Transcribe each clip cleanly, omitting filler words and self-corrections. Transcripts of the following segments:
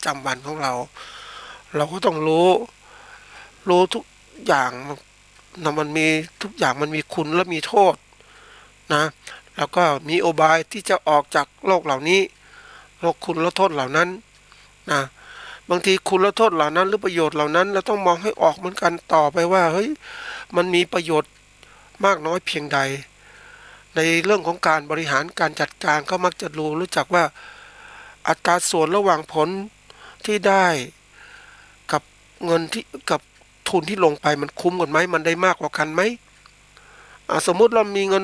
จำวันของเราก็ต้องรู้ทุกอย่างนะมันมีทุกอย่างมันมีคุณและมีโทษนะแล้วก็มีอุบายที่จะออกจากโลกเหล่านี้โลกคุณและโทษเหล่านั้นนะบางทีคุณและโทษเหล่านั้นหรือประโยชน์เหล่านั้นเราต้องมองให้ออกเหมือนกันต่อไปว่าเฮ้ยมันมีประโยชน์มากน้อยเพียงใดในเรื่องของการบริหารการจัดการก็มักจะรู้จักว่าอัตราส่วนระหว่างผลที่ได้กับเงินที่กับทุนที่ลงไปมันคุ้มกันไหมมันได้มากกว่ากันไหมสมมุติเรามีเงิน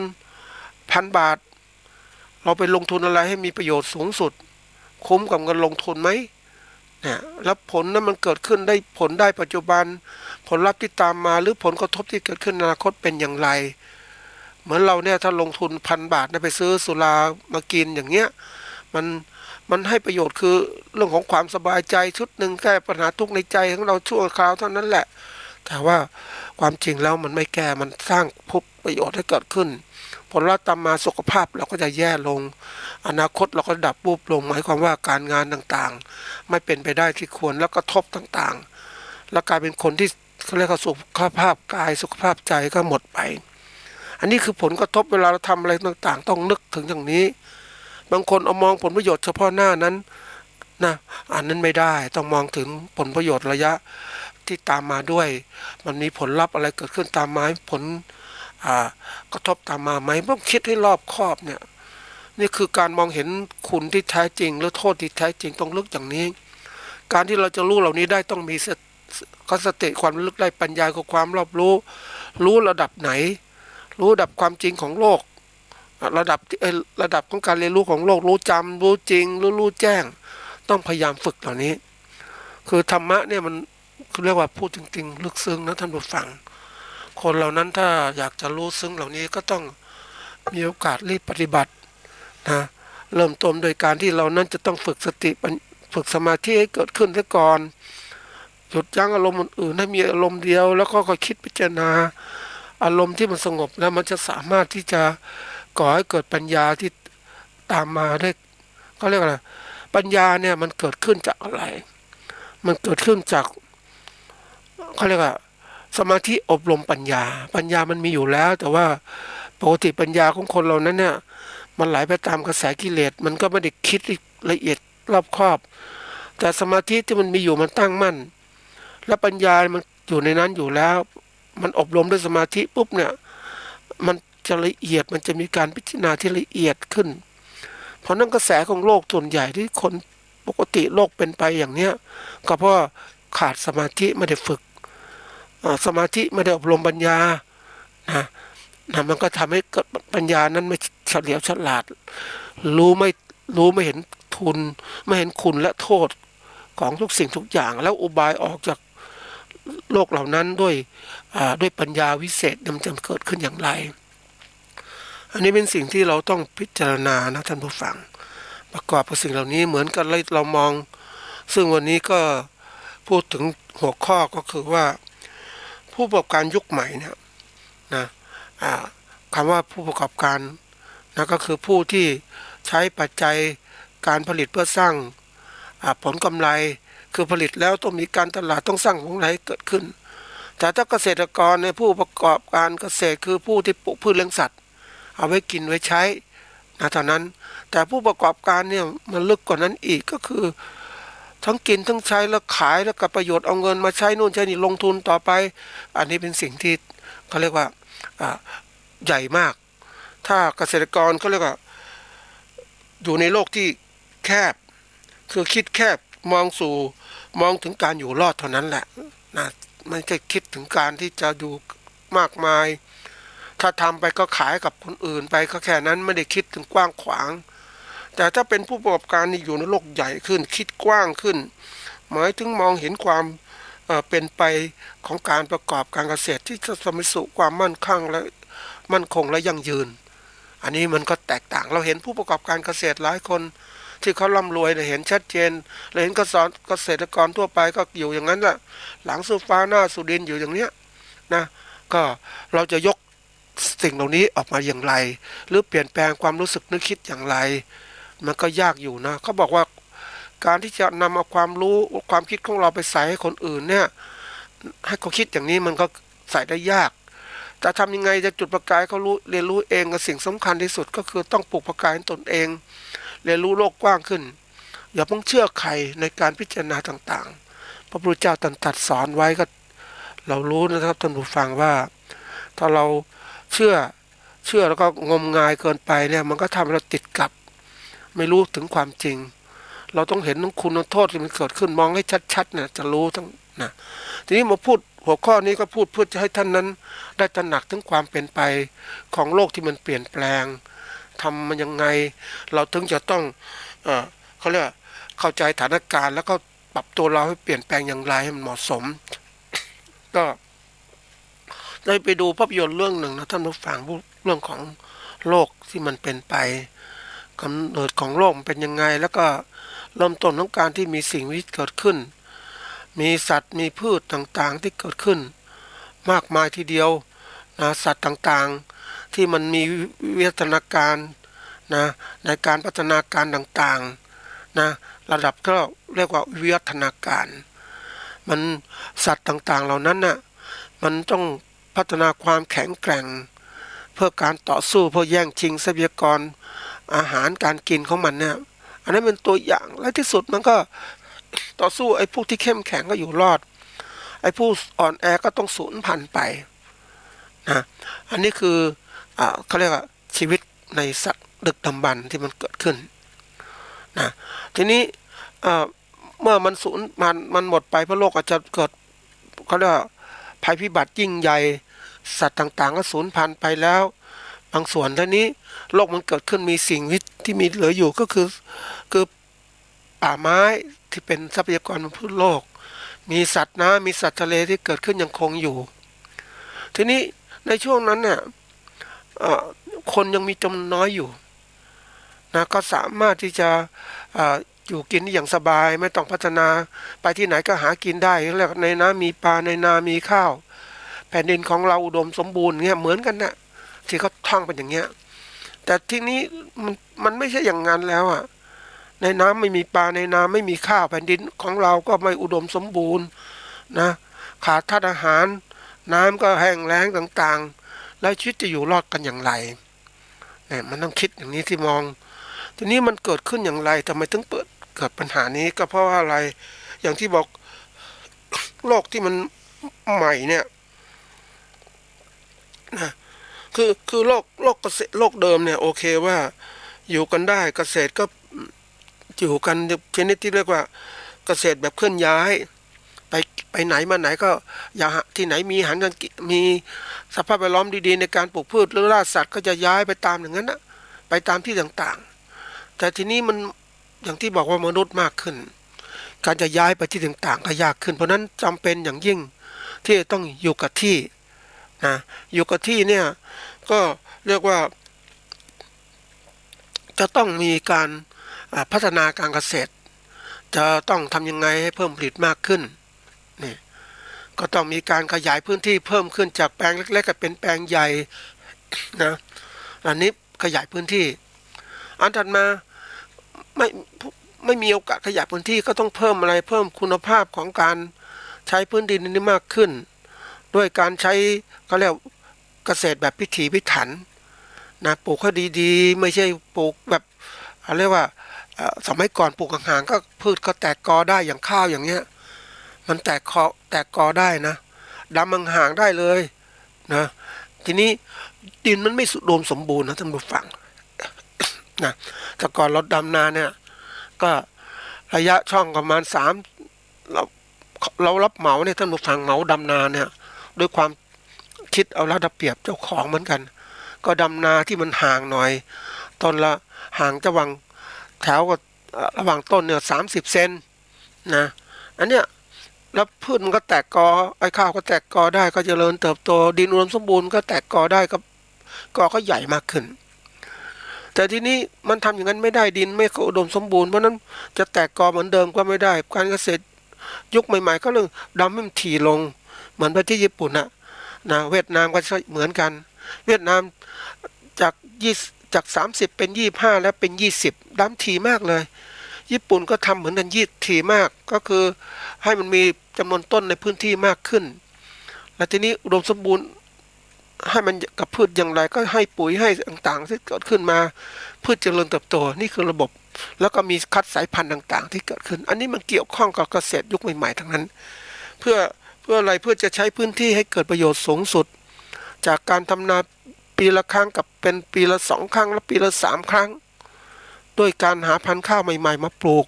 1,000 บาทเราไปลงทุนอะไรให้มีประโยชน์สูงสุดคุ้มกับเงินลงทุนไหมเนี่ยแล้วผลนั้นมันเกิดขึ้นได้ผลได้ปัจจุบันผลลัพธ์ที่ตามมาหรือผลกระทบที่เกิดขึ้นในอนาคตเป็นอย่างไรเหมือนเราเนี่ยถ้าลงทุน1,000 บาทไปซื้อสุรามากินอย่างเงี้ยมันมันให้ประโยชน์คือเรื่องของความสบายใจชุดหนึ่งแก้ปัญหาทุกข์ในใจของเราชั่วคราวเท่านั้นแหละแต่ว่าความจริงแล้วมันไม่แก้มันสร้างผลประโยชน์ให้เกิดขึ้นผลลัพธ์ตามมาสุขภาพเราก็จะแย่ลงอนาคตเราก็ดับวูบลงหมายความว่าการงานต่างๆไม่เป็นไปได้ที่ควรแล้วก็ทบต่างๆแล้วกลายเป็นคนที่เขาเรียกว่าสุขภาพกายสุขภาพใจก็หมดไปอันนี้คือผลกระทบเวลาเราทำอะไรต่างๆต้องนึกถึงอย่างนี้บางคนเอามองผลประโยชน์เฉพาะหน้านั้นนะอันนั้นไม่ได้ต้องมองถึงผลประโยชน์ระยะที่ตามมาด้วยมันมีผลลัพธ์อะไรเกิดขึ้นตามมาผลกระทบตามมาไหมต้องคิดให้รอบคอบเนี่ยนี่คือการมองเห็นคุณที่แท้จริงหรือโทษที่แท้จริงต้องลึกอย่างนี้การที่เราจะรู้เหล่านี้ได้ต้องมีสติความลึกได้ปัญญากับความรอบรู้ระดับไหนรู้ระดับความจริงของโลกระดับของการเรียนรู้ของโลกรู้จำรู้จริงรู้แจ้งต้องพยายามฝึกเหล่านี้คือธรรมะเนี่ยมันเรียกว่าพูดจริงๆลึกซึ้งนะท่านผู้ฟังคนเหล่านั้นถ้าอยากจะรู้ซึ้งเหล่านี้ก็ต้องมีโอกาสรีบปฏิบัตินะเริ่มต้นโดยการที่เรานั้นจะต้องฝึกสติฝึกสมาธิให้เกิดขึ้นซะก่อนหยุดยั้งอารมณ์อื่นๆให้มีอารมณ์เดียวแล้วก็ค่อยคิดพิจารณาอารมณ์ที่มันสงบแล้วมันจะสามารถที่จะก่อให้เกิดปัญญาที่ตามมาได้เขาเรียกอะไรปัญญาเนี่ยมันเกิดขึ้นจากอะไรมันเกิดขึ้นจากเขาเรียกว่าสมาธิอบรมปัญญามันมีอยู่แล้วแต่ว่าปกติปัญญาของคนเรานั้นเนี่ยมันไหลไปตามกระแสกิเลสมันก็ไม่ได้คิดละเอียดรอบคอบแต่สมาธิที่มันมีอยู่มันตั้งมั่นและปัญญามันอยู่ในนั้นอยู่แล้วมันอบรมด้วยสมาธิปุ๊บเนี่ยมันจะละเอียดมันจะมีการพิจารณาที่ละเอียดขึ้นเพราะนั้นกระแสของโลกส่วนใหญ่ที่คนปกติโลกเป็นไปอย่างเนี้ยก็เพราะขาดสมาธิไม่ได้ฝึกสมาธิไม่ได้อบรมปัญญานะมันก็ทำให้เกิดปัญญานั้นไม่เฉลียวฉลาดรู้ไม่ไม่เห็นทุนไม่เห็นคุณและโทษของทุกสิ่งทุกอย่างแล้วอุบายออกจากโลกเหล่านั้นด้วยปัญญาวิเศษมันจะเกิดขึ้นอย่างไรอันนี้เป็นสิ่งที่เราต้องพิจารณานะท่านผู้ฟังประกอบกับสิ่งเหล่านี้เหมือนกันเรามองซึ่งวันนี้ก็พูดถึงหัวข้อก็คือว่าผู้ประกอบการยุคใหม่เนี่ยนะคำว่าผู้ประกอบการนะก็คือผู้ที่ใช้ปัจจัยการผลิตเพื่อสร้างผลกำไรคือผลิตแล้วต้องมีการตลาดต้องสร้างผลกำไรเกิดขึ้นแต่ถ้าเกษตรกรในผู้ประกอบการเกษตรคือผู้ที่ปลูกพืชเลี้ยงสัตว์เอาไว้กินไว้ใช้นะเท่านั้นแต่ผู้ประกอบการเนี่ยมันลึกกว่านั้นอีกก็คือทั้งกินทั้งใช้แล้วขายแล้วกับประโยชน์เอาเงินมาใช้นู่นใช้นี่ลงทุนต่อไปอันนี้เป็นสิ่งที่เขาเรียกว่าใหญ่มากถ้าเกษตรกรเขาเรียกว่าอยู่ในโลกที่แคบคือคิดแคบมองถึงการอยู่รอดเท่านั้นแหละนะไม่ใช่คิดถึงการที่จะอยู่มากมายถ้าทำไปก็ขายกับคนอื่นไปก็แค่นั้นไม่ได้คิดถึงกว้างขวางแต่ถ้าเป็นผู้ประกอบการที่อยู่ในโลกใหญ่ขึ้นคิดกว้างขึ้นหมายถึงมองเห็นความเป็นไปของการประกอบการเกษตรที่จะสมสู่ความมั่นคงและยั่งยืนอันนี้มันก็แตกต่างเราเห็นผู้ประกอบการเกษตรหลายคนที่เขาร่ำรวยเห็นชัดเจนเราเห็นเกษตรกรทั่วไปก็อยู่อย่างนั้นแหละหลังสู้ฟ้าหน้าสู่ดินอยู่อย่างเนี้ยนะก็เราจะยกสิ่งเหล่านี้ออกมาอย่างไรหรือเปลี่ยนแปลงความรู้สึกนึกคิดอย่างไรมันก็ยากอยู่นะเขาบอกว่า การที่จะนำเอาความรู้ความคิดของเราไปใส่ให้คนอื่นเนี่ยให้เขาคิดอย่างนี้มันก็ใส่ได้ยากจะทำยังไงจะจุดประกายเขารู้เรียนรู้เองกับสิ่งสำคัญที่สุดก็คือต้องปลูกประกายตนเองเรียนรู้โลกกว้างขึ้นอย่าเพิ่งเชื่อใครในการพิจารณาต่างๆพระพุทธเจ้าตรัสสอนไว้ก็เรารู้นะครับท่านผู้ฟังว่าถ้าเราเชื่อแล้วก็งมงายเกินไปเนี่ยมันก็ทำให้เราติดกับไม่รู้ถึงความจริงเราต้องเห็นทั้งคุณทั้งโทษที่มันเกิดขึ้นมองให้ชัดๆเนี่ยจะรู้ทั้งนะทีนี้มาพูดหัวข้อนี้ก็พูดเพื่อจะให้ท่านนั้นได้ตระหนักถึงความเป็นไปของโลกที่มันเปลี่ยนแปลงทำมันยังไงเราถึงจะต้องเขาเรียกเข้าใจสถานการณ์แล้วก็ปรับตัวเราให้เปลี่ยนแปลงอย่างไรให้มันเหมาะสมก็ได้ไปดูภาพยนตร์เรื่องหนึ่งนะท่านผู้ฟังเรื่องของโลกที่มันเป็นไปกำเนิดของโลกมันเป็นยังไงแล้วก็เริ่มต้นของการที่มีสิ่งมีชีวิตเกิดขึ้นมีสัตว์มีพืชต่างๆที่เกิดขึ้นมากมายทีเดียวนะสัตว์ต่างๆที่มันมีวิวัฒนาการนะในการพัฒนาการต่างๆนะระดับก็เรียกว่าวิวัฒนาการมันสัตว์ต่างๆเหล่านั้นน่ะมันต้องพัฒนาความแข็งแกร่งเพื่อการต่อสู้เพื่อแย่งชิงทรัพยากรอาหารการกินของมันเนี่ยอันนั้นเป็นตัวอย่างและที่สุดมันก็ต่อสู้ไอ้พวกที่เข้มแข็งก็อยู่รอดไอ้ผู้อ่อนแอก็ต้องสูญพันธุ์ไปนะอันนี้คือเขาเรียกว่าชีวิตในสัตว์ดึกดำบรรพ์ที่มันเกิดขึ้นนะทีนี้เมื่อมันสูญมันหมดไปเพราะโลกอาจจะเกิดเขาเรียกว่าภัยพิบัติยิ่งใหญ่สัตว์ต่างๆก็สูญพันธุ์ไปแล้วบางส่วนทีนี้โลกมันเกิดขึ้นมีสิ่งที่มีเหลืออยู่ก็คือป่าไม้ที่เป็นทรัพยากรบนพื้นโลกมีสัตว์น้ำมีสัตว์ทะเลที่เกิดขึ้นยังคงอยู่ทีนี้ในช่วงนั้นเนี่ยคนยังมีจำนวนน้อยอยู่นะก็สามารถที่จะอยู่กินอย่างสบายไม่ต้องพัฒนาไปที่ไหนก็หากินได้เรียกในน้ำมีปลาในนามีข้าวแผ่นดินของเราอุดมสมบูรณ์เงี้ยเหมือนกันนะที่เขาท่องเป็นอย่างเงี้ยแต่ที่นี้มันไม่ใช่อย่างนั้นแล้วอ่ะในน้ำไม่มีปลาในนาไม่มีข้าวแผ่นดินของเราก็ไม่อุดมสมบูรณ์นะขาดธาตุอาหารน้ำก็แห้งแล้งต่างๆแล้วชีวิตจะอยู่รอดกันอย่างไรเนี่ยมันต้องคิดอย่างนี้ที่มองทีนี้มันเกิดขึ้นอย่างไรทำไมถึงเกิดปัญหานี้ก็เพราะว่าอะไรอย่างที่บอกโลกที่มันใหม่เนี่ยนะคือโลกเกษตรโลกเดิมเนี่ยโอเคว่าอยู่กันได้เกษตรก็อยู่กันชนิดที่เรียกว่าเกษตรแบบเคลื่อนย้ายไปไหนมาไหนก็อย่าที่ไหนมีอาหารกันมีสภาพแวดล้อมดีๆในการปลูกพืชหรือล่าสัตว์ก็จะย้ายไปตามอย่างนั้นนะไปตามที่ต่างๆแต่ทีนี้มันอย่างที่บอกว่ามนุษย์มากขึ้นการจะย้ายไปที่ต่างๆก็ยากขึ้นเพราะนั้นจำเป็นอย่างยิ่งที่ต้องอยู่กับที่นะอยู่กับที่เนี่ยก็เรียกว่าจะต้องมีการพัฒนาการเกษตรจะต้องทำยังไงให้เพิ่มผลิตมากขึ้นนี่ก็ต้องมีการขยายพื้นที่เพิ่มขึ้นจากแปลงเล็กๆก็เป็นแปลงใหญ่นะอันนี้ขยายพื้นที่อันถัดมาไม่มีโอกาสขยายพื้นที่ก็ต้องเพิ่มอะไรเพิ่มคุณภาพของการใช้พื้นดินนี้มากขึ้นด้วยการใช้เขาเรียกเกษตรแบบพิถีพิถันนะปลูกให้ดีๆไม่ใช่ปลูกแบบเรียกว่าสมัยก่อนปลูกห่างๆก็พืชก็แตกกอได้อย่างข้าวอย่างเงี้ยมันแตกกอได้นะดำห่างๆได้เลยนะทีนี้ดินมันไม่อุดมสมบูรณ์นะท่านผู้ฟังนะแต่ก่อนเราดำนาเนี่ยก็ระยะช่องประมาณเรารับเหมาเนี่ยท่านผู้ฟังเหมาดำนาเนี่ยด้วยความคิดเอารัดเปรียบเจ้าของเหมือนกันก็ดำนาที่มันห่างหน่อยต้นละห่างจะวางแถวกับระหว่างต้นเนี่ย30 เซนนะอันเนี้ยแล้วพืชมันก็แตกกอไอ้ข้าวก็แตกกอได้ก็เจริญเติบโตดินอุดมสมบูรณ์ก็แตกกอได้ก็ใหญ่มากขึ้นแต่ทีนี้มันทำอย่างนั้นไม่ได้ดินไม่อุดมสมบูรณ์เพราะนั้นจะแตกกอเหมือนเดิมก็ไม่ได้การเกษตรยุคใหม่ๆก็เรื่องดำให้มันถี่ลงเหมือนประเทศญี่ปุ่นนะเวียดนามก็เหมือนกันเวียดนามจาก30เป็น25แล้วเป็น20ดำถี่มากเลย ญี่ปุ่นก็ทำเหมือนกันยี่ถี่มากก็คือให้มันมีจำนวนต้นในพื้นที่มากขึ้นและทีนี้อุดมสมบูรณ์ให้มันกับพืชอย่างไรก็ให้ปุ๋ยให้ต่างๆที่เกิดขึ้นมาพืชเจริญเติบโตนี่คือระบบแล้วก็มีคัดสายพันธุ์ต่างๆที่เกิดขึ้นอันนี้มันเกี่ยวข้องกับเกษตรยุคใหม่ๆทั้งนั้นเพื่ออะไรเพื่อจะใช้พื้นที่ให้เกิดประโยชน์สูงสุดจากการทำนาปีละครั้งกับเป็นปีละ2 ครั้งและปีละ3 ครั้งด้วยการหาพันธุ์ข้าวใหม่ๆมาปลูก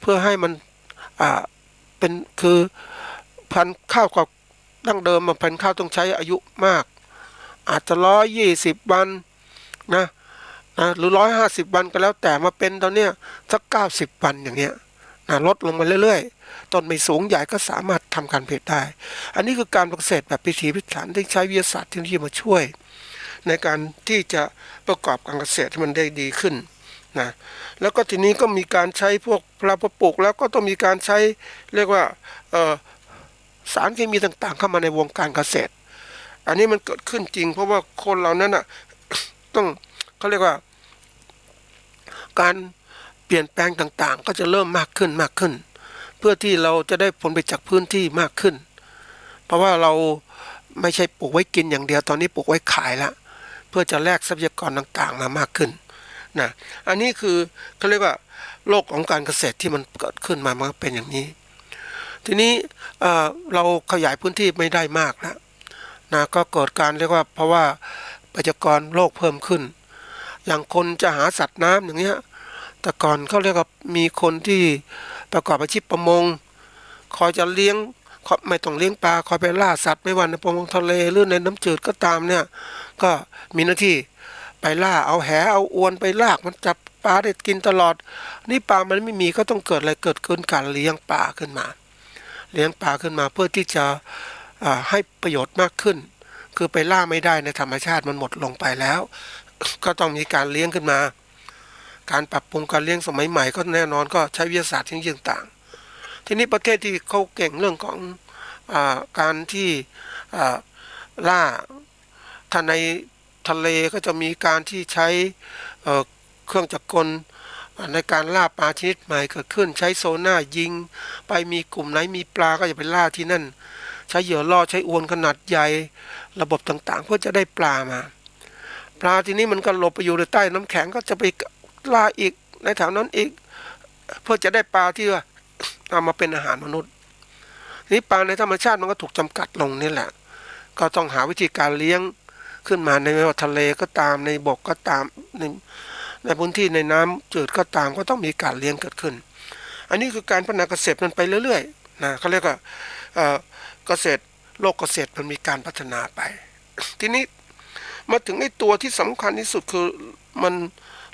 เพื่อให้มันเป็นคือพันธุ์ข้าวกับดั้งเดิมพันธุ์ข้าวต้องใช้อายุมากอาจจะ120 วันนะหรือ150 วันก็แล้วแต่มาเป็นตอนเนี้ยสัก90 วันอย่างเงี้ยลดลงมาเรื่อยๆต้นไม่สูงใหญ่ก็สามารถทำการผลิตได้อันนี้คือการเกษตรแบบพิถีพิถันที่ใช้วิทยาศาสตร์เทคโนโลยีมาช่วยในการที่จะประกอบการเกษตรให้มันได้ดีขึ้นนะแล้วก็ทีนี้ก็มีการใช้พวกปลาปลูกแล้วก็ต้องมีการใช้เรียกว่าสารเคมีต่างๆเข้ามาในวงการเกษตรอันนี้มันเกิดขึ้นจริงเพราะว่าคนเรานั้นต้องเขาเรียกว่าการเปลี่ยนแปลงต่างๆก็จะเริ่มมากขึ้นเพื่อที่เราจะได้ผลไปจากพื้นที่มากขึ้นเพราะว่าเราไม่ใช่ปลูกไว้กินอย่างเดียวตอนนี้ปลูกไว้ขายแล้วเพื่อจะแลกทรัพยากรต่างๆมามากขึ้นนะอันนี้คือเขาเรียกว่าโลกของการเกษตรที่มันเกิดขึ้นมามันเป็นอย่างนี้ทีนี้เราขยายพื้นที่ไม่ได้มากแล้วนะก็เกิดการเรียกว่าเพราะว่าประชากรโลกเพิ่มขึ้นอย่างคนจะหาสัตว์น้ำอย่างเงี้ยแต่ก่อนเขาเรียกว่ามีคนที่ประกอบอาชีพประมงคอยจะเลี้ยงไม่ต้องเลี้ยงปลาคอยไปล่าสัตว์ไม่ว่าในประมงทะเลหรือในน้ำจืดก็ตามเนี่ยก็มีหน้าที่ไปล่าเอาแหเอาอวนไปลากมันจับปลาได้กินตลอดนี่ปลามันไม่มีก็ต้องเกิดอะไรเกิดขึ้นการเลี้ยงปลาขึ้นมาเพื่อที่จะให้ประโยชน์มากขึ้นคือไปล่าไม่ได้ในธรรมชาติมันหมดลงไปแล้วก็ต้องมีการเลี้ยงขึ้นมาการปรับปรุงการเลี้ยงสมัยใหม่ก็แน่นอนก็ใช้วิทยาศาสตร์ต่างๆทีนี้ประเทศที่เขาเก่งเรื่องของการที่ล่าถ้าในทะเลก็จะมีการที่ใช้เครื่องจักรกลในการล่าปลาชนิดใหม่เกิดขึ้นใช้โซน่ายิงไปมีกลุ่มไหนมีปลาก็จะไปล่าที่นั่นใช้เหยื่อล่อใช้อวนขนาดใหญ่ระบบต่างๆเพื่อจะได้ปลามาปลาทีนี้มันก็หลบไปอยู่ในใต้น้ำแข็งก็จะไปล่าอีกในแถวนั้นอีกเพื่อจะได้ปลาที่ว่าเอามาเป็นอาหารมนุษย์นี้ปลาในธรรมชาติมันก็ถูกจำกัดลงนี่แหละก็ต้องหาวิธีการเลี้ยงขึ้นมาในทะเลก็ตามในบกก็ตามในพื้นที่ในน้ำจืดก็ตามก็ต้องมีการเลี้ยงเกิดขึ้นอันนี้คือการพัฒนาเกษตรมันไปเรื่อยๆนะเขาเรียกว่าเกษตรโลกเกษตรมันมีการพัฒนาไป ทีนี้มาถึงไอ้ตัวที่สำคัญที่สุดคือมัน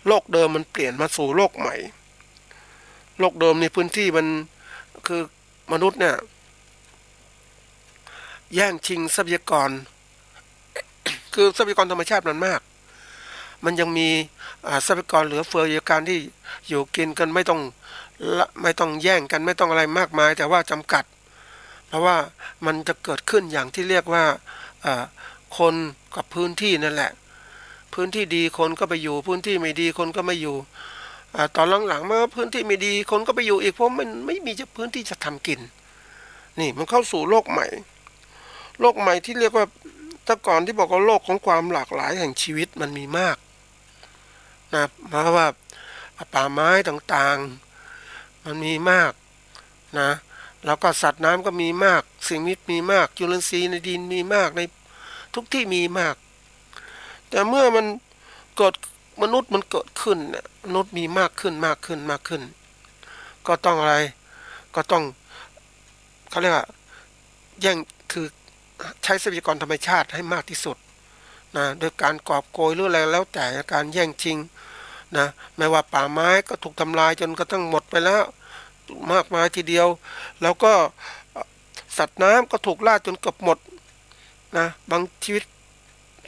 โลกเดิมมันเปลี่ยนมาสู่โลกใหม่โลกเดิมในพื้นที่มันคือมนุษย์เนี่ยแย่งชิงทรัพยากร คือทรัพยากรธรรมชาติมันมากมันยังมีทรัพยากรเหลือเฟืออยู่การที่อยู่กินกันไม่ต้องแย่งกันไม่ต้องอะไรมากมายแต่ว่าจำกัดเพราะว่ามันจะเกิดขึ้นอย่างที่เรียกว่าคนกับพื้นที่นั่นแหละพื้นที่ดีคนก็ไปอยู่พื้นที่ไม่ดีคนก็ไม่อยู่ตอนหลังๆเมื่อพื้นที่ไม่ดีคนก็ไปอยู่อีกเพราะมันไม่มีพื้นที่จะทำกินนี่มันเข้าสู่โลกใหม่ที่เรียกว่าแต่ก่อนที่บอกว่าโลกของความหลากหลายแห่งชีวิตมันมีมากนะเพราะว่าป่าไม้ต่างๆมันมีมากนะแล้วก็สัตว์น้ำก็มีมากสิ่งมีชีวิตมีมากจุลินทรีย์ในดินมีมากในทุกที่มีมากแต่เมื่อมันเกิดมนุษย์มันเกิดขึ้นเนี่ยมนุษย์มีมากขึ้นก็ต้องอะไรก็ต้องเขาเรียกว่าแย่งคือใช้ทรัพยากรธรรมชาติให้มากที่สุดนะโดยการกอบโกยหรืออะไรแล้วแต่การแย่งชิงนะไม่ว่าป่าไม้ก็ถูกทำลายจนกระทั่งหมดไปแล้วมากมายทีเดียวแล้วก็สัตว์น้ำก็ถูกล่าจนเกือบหมดนะบางชีวิต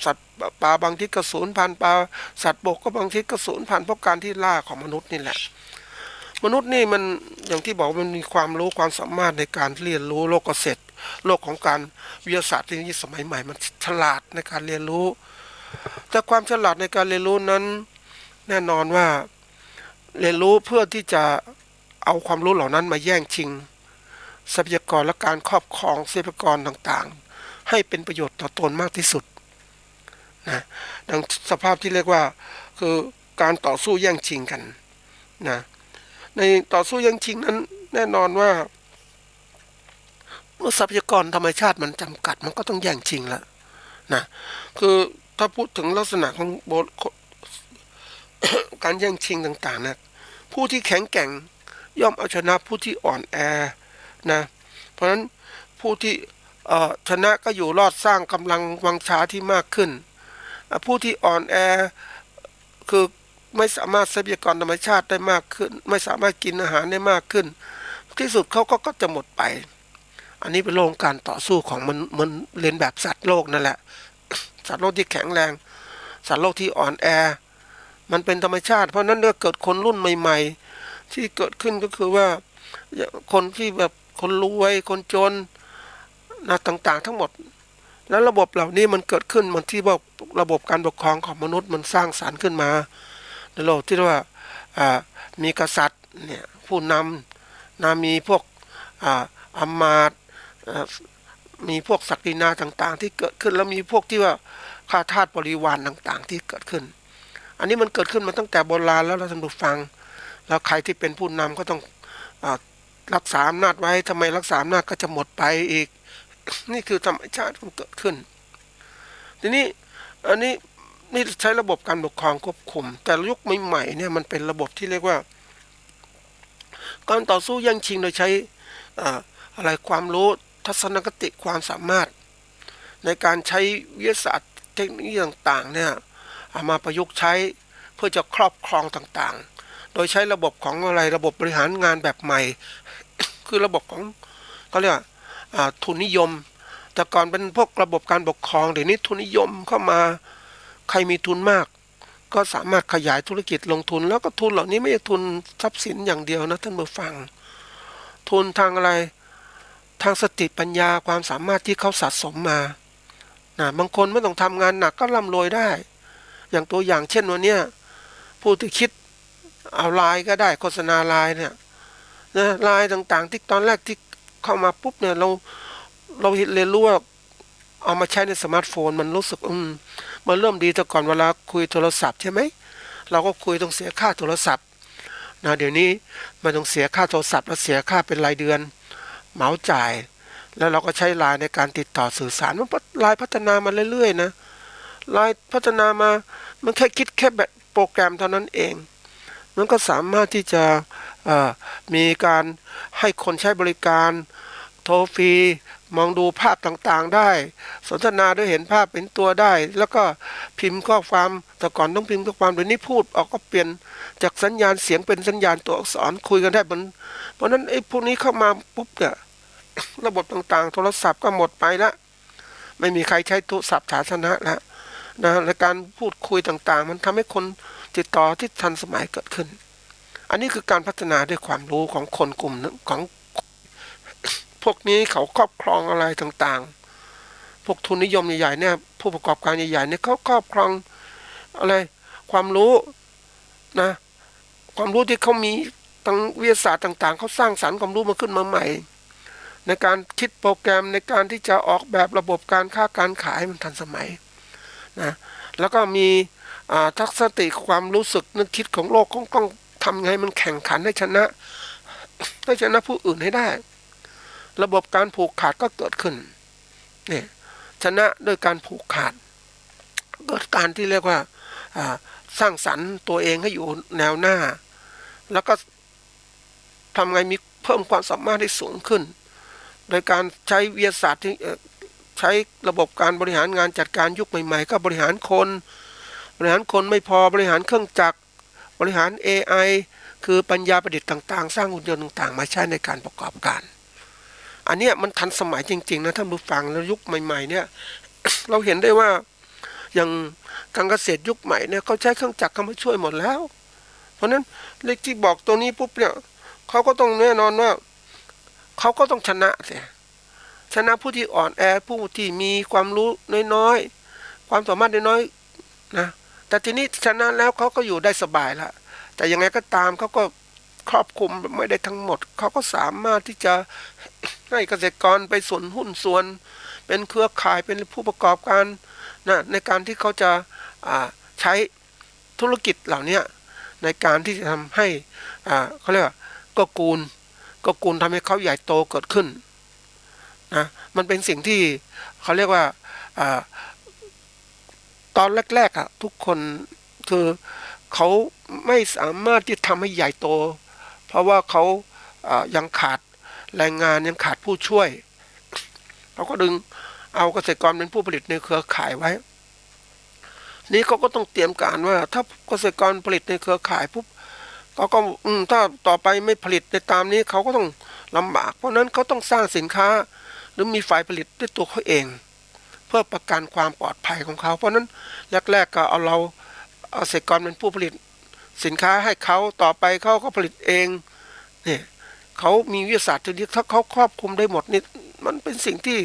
สัตว์ป่าบางที่ก็สูญพันธุ์ปลาสัตว์บกก็บางที่ก็สูญพันธุ์เพราะการที่ล่าของมนุษย์นี่แหละมนุษย์นี่มันอย่างที่บอกมันมีความรู้ความสามารถในการเรียนรู้โลกเกษตรโลกของการวิทยาศาสตร์เทคโนโลยีสมัยใหม่มันฉลาดในการเรียนรู้แต่ความฉลาดในการเรียนรู้นั้นแน่นอนว่าเรียนรู้เพื่อที่จะ เอาความรู้เหล่านั้นมาแย่งชิงทรัพยากรและการครอบครองทรัพยากรต่างๆให้เป็นประโยชน์ต่อตนมากที่สุดนะดังสภาพที่เรียกว่าคือการต่อสู้แย่งชิงกันนะในต่อสู้แย่งชิงนั้นแน่นอนว่าเมื่อทรัพยากรธรรมชาติมันจำกัดมันก็ต้องแย่งชิงแล้วนะคือถ้าพูดถึงลักษณะของการแย่งชิงต่างๆนะผู้ที่แข็งแกร่งย่อมเอาชนะผู้ที่อ่อนแอนะเพราะฉะนั้นผู้ที่ชนะก็อยู่รอดสร้างกำลังวังชาที่มากขึ้นผู้ที่อ่อนแอคือไม่สามารถทรัพยากรธรรมชาติได้มากขึ้นไม่สามารถกินอาหารได้มากขึ้นที่สุดเขาก็จะหมดไปอันนี้เป็นโลกการต่อสู้ของมันเรียนแบบสัตว์โลกนั่นแหละสัตว์โลกที่แข็งแรงสัตว์โลกที่อ่อนแอมันเป็นธรรมชาติเพราะนั้นเมื่อเกิดคนรุ่นใหม่ๆที่เกิดขึ้นก็คือว่าคนที่แบบคนรวยคนจนนะต่างๆทั้งหมดแล้วระบบเหล่านี้มันเกิดขึ้นมันที่ว่าระบบการปกครองของมนุษย์มันสร้างสรรค์ขึ้นมาในโลกที่ว่ามีกษัตริย์เนี่ยผู้นำนะมีพวกอำมาตย์มีพวกศักดินาต่างๆที่เกิดขึ้นแล้วมีพวกที่ว่าข้าทาสบริวารต่างๆที่เกิดขึ้นอันนี้มันเกิดขึ้นมาตั้งแต่โบราณแล้วท่านผู้ฟังแล้วใครที่เป็นผู้นำก็ต้องรักษาอำนาจไว้ทำไมรักษาอำนาจก็จะหมดไปอีกนี่คือธรรมชาติมันเกิดขึ้นทีนี้อันนี้นี่ใช้ระบบการปกครองควบคุมแต่ยุคใหม่ๆเนี่ยมันเป็นระบบที่เรียกว่าการต่อสู้แย่งชิงโดยใช้อะไรความรู้ทัศนคติความสามารถในการใช้วิทยาศาสตร์เทคโนโลยีต่างๆเนี่ยเอามาประยุกต์ใช้เพื่อจะครอบครองต่างๆโดยใช้ระบบของอะไรระบบบริหารงานแบบใหม่ คือระบบของเขาเรียกว่าทุนนิยมแต่ก่อนเป็นพวกระบบการปกครองเดี๋ยวนี้ทุนนิยมเข้ามาใครมีทุนมากก็สามารถขยายธุรกิจลงทุนแล้วก็ทุนเหล่านี้ไม่ใช่ทุนทรัพย์สินอย่างเดียวนะท่านผู้ฟังทุนทางอะไรทางสติปัญญาความสามารถที่เขาสะสมมานะบางคนไม่ต้องทำงานหนักก็ร่ำรวยได้อย่างตัวอย่างเช่นวันนี้ผู้ที่คิดเอาไลน์ก็ได้โฆษณาไลน์เนี่ยนะไลน์ต่างๆที่ตอนแรกที่เข้ามาปุ๊บเนี่ยเราเรียนรู้ว่าเอามาใช้ในสมาร์ทโฟนมันรู้สึกมันเริ่มดีแต่ก่อนเวลาคุยโทรศัพท์ใช่ไหมเราก็คุยต้องเสียค่าโทรศัพท์นะเดี๋ยวนี้ไม่ต้องเสียค่าโทรศัพท์แล้วเสียค่าเป็นรายเดือนเหมาจ่ายแล้วเราก็ใช้ไลน์ในการติดต่อสื่อสารมันไลน์พัฒนามาเรื่อยๆนะไลน์พัฒนามามันแค่คิดแค่แบบโปรแกรมเท่านั้นเองมันก็สามารถที่จะมีการให้คนใช้บริการโทรฟรีมองดูภาพต่างๆได้สนทนาด้วยเห็นภาพเป็นตัวได้แล้วก็พิมพ์ข้อความแต่ก่อนต้องพิมพ์ข้อความเดี๋ยวนี้พูดออกก็เปลี่ยนจากสัญญาณเสียงเป็นสัญญาณตัวอักษรคุยกันได้เพราะนั้นไอ้พวกนี้เข้ามาปุ๊บเนี่ยระบบต่างๆโทรศัพท์ก็หมดไปละไม่มีใครใช้โทรศัพท์สาธารณะแล้วนะในการพูดคุยต่างๆมันทำให้คนติดต่อที่ทันสมัยเกิดขึ้นอันนี้คือการพัฒนาด้วยความรู้ของคนกลุ่มของพวกนี้เขาครอบครองอะไรต่างๆพวกทุนนิยมใหญ่ๆเนี่ยผู้ประกอบการใหญ่ๆเนี่ยเขาครอบครองอะไรความรู้นะความรู้ที่เขามีทางวิทยาศาสตร์ต่างๆเขาสร้างสรรค์ความรู้มาขึ้นมาใหม่ในการคิดโปรแกรมในการที่จะออกแบบระบบการค้าการขายมันทันสมัยนะแล้วก็มีทักษะติความรู้สึกนึกคิดของโลกต้องทำไงมันแข่งขันให้ชนะผู้อื่นให้ได้ระบบการผูกขาดก็เกิดขึ้นเนี่ยชนะด้วยการผูกขาดเกิดการที่เรียกว่าสร้างสรรค์ตัวเองให้อยู่แนวหน้าแล้วก็ทำไงมีเพิ่มความสามารถให้สูงขึ้นโดยการใช้วิทยาศาสตร์ที่ใช้ระบบการบริหารงานจัดการยุคใหม่ๆก็บริหารคนไม่พอบริหารเครื่องจักรบริหาร AI คือปัญญาประดิษฐ์ต่างๆสร้างหุ่นยนต์ต่างๆมาใช้ในการประกอบการอันนี้มันทันสมัยจริงๆนะท่านผู้ฟังแล้วยุคใหม่ๆเนี่ย เราเห็นได้ว่าอย่างการเกษตรยุคใหม่เนี่ยเขาใช้เครื่องจักรเข้ามาช่วยหมดแล้วเพราะนั้นเลขที่บอกตัวนี้ปุ๊บเนี่ยเขาก็ต้องแน่นอนว่าเขาก็ต้องชนะผู้ที่อ่อนแอผู้ที่มีความรู้น้อยๆความสามารถน้อยๆนะแต่ทีนี้ชนะแล้วเขาก็อยู่ได้สบายละแต่ยังไงก็ตามเขาก็ ครอบคลุมไม่ได้ทั้งหมดเขาก็สามารถที่จะให้เกษตรกรไปส่วนหุ้นส่วนเป็นเครือข่ายเป็นผู้ประกอบการนะในการที่เขาจะใช้ธุรกิจเหล่านี้ในการที่จะทำให้เขาเรียกว่าก็กูลทำให้เขาใหญ่โตเกิดขึ้นนะมันเป็นสิ่งที่เขาเรียกว่าตอนแรกๆทุกคนคือเขาไม่สามารถที่ทำให้ใหญ่โตเพราะว่าเขายังขาดแรงงานยังขาดผู้ช่วยเราก็ดึงเอาเกษตรกรเป็นผู้ผลิตในเครือข่ายไว้นี้เขาก็ต้องเตรียมการว่าถ้าเกษตรกรผลิตในเครือข่ายปุ๊บเขาก็ถ้าต่อไปไม่ผลิตในตามนี้เขาก็ต้องลำบากเพราะนั้นเขาต้องสร้างสินค้าหรือมีฝ่ายผลิตด้วยตัวเขาเองเพื่อประกันความปลอดภัยของเขาเพราะนั้นแรกๆก็เอาเกษตรกรเป็นผู้ผลิตสินค้าให้เขาต่อไปเขาก็ผลิตเองเนี่ยเขามีวิทยาศาสตร์ที่ถ้าเขาครอบคลุมได้หมดนี่มันเป็นสิ่งที่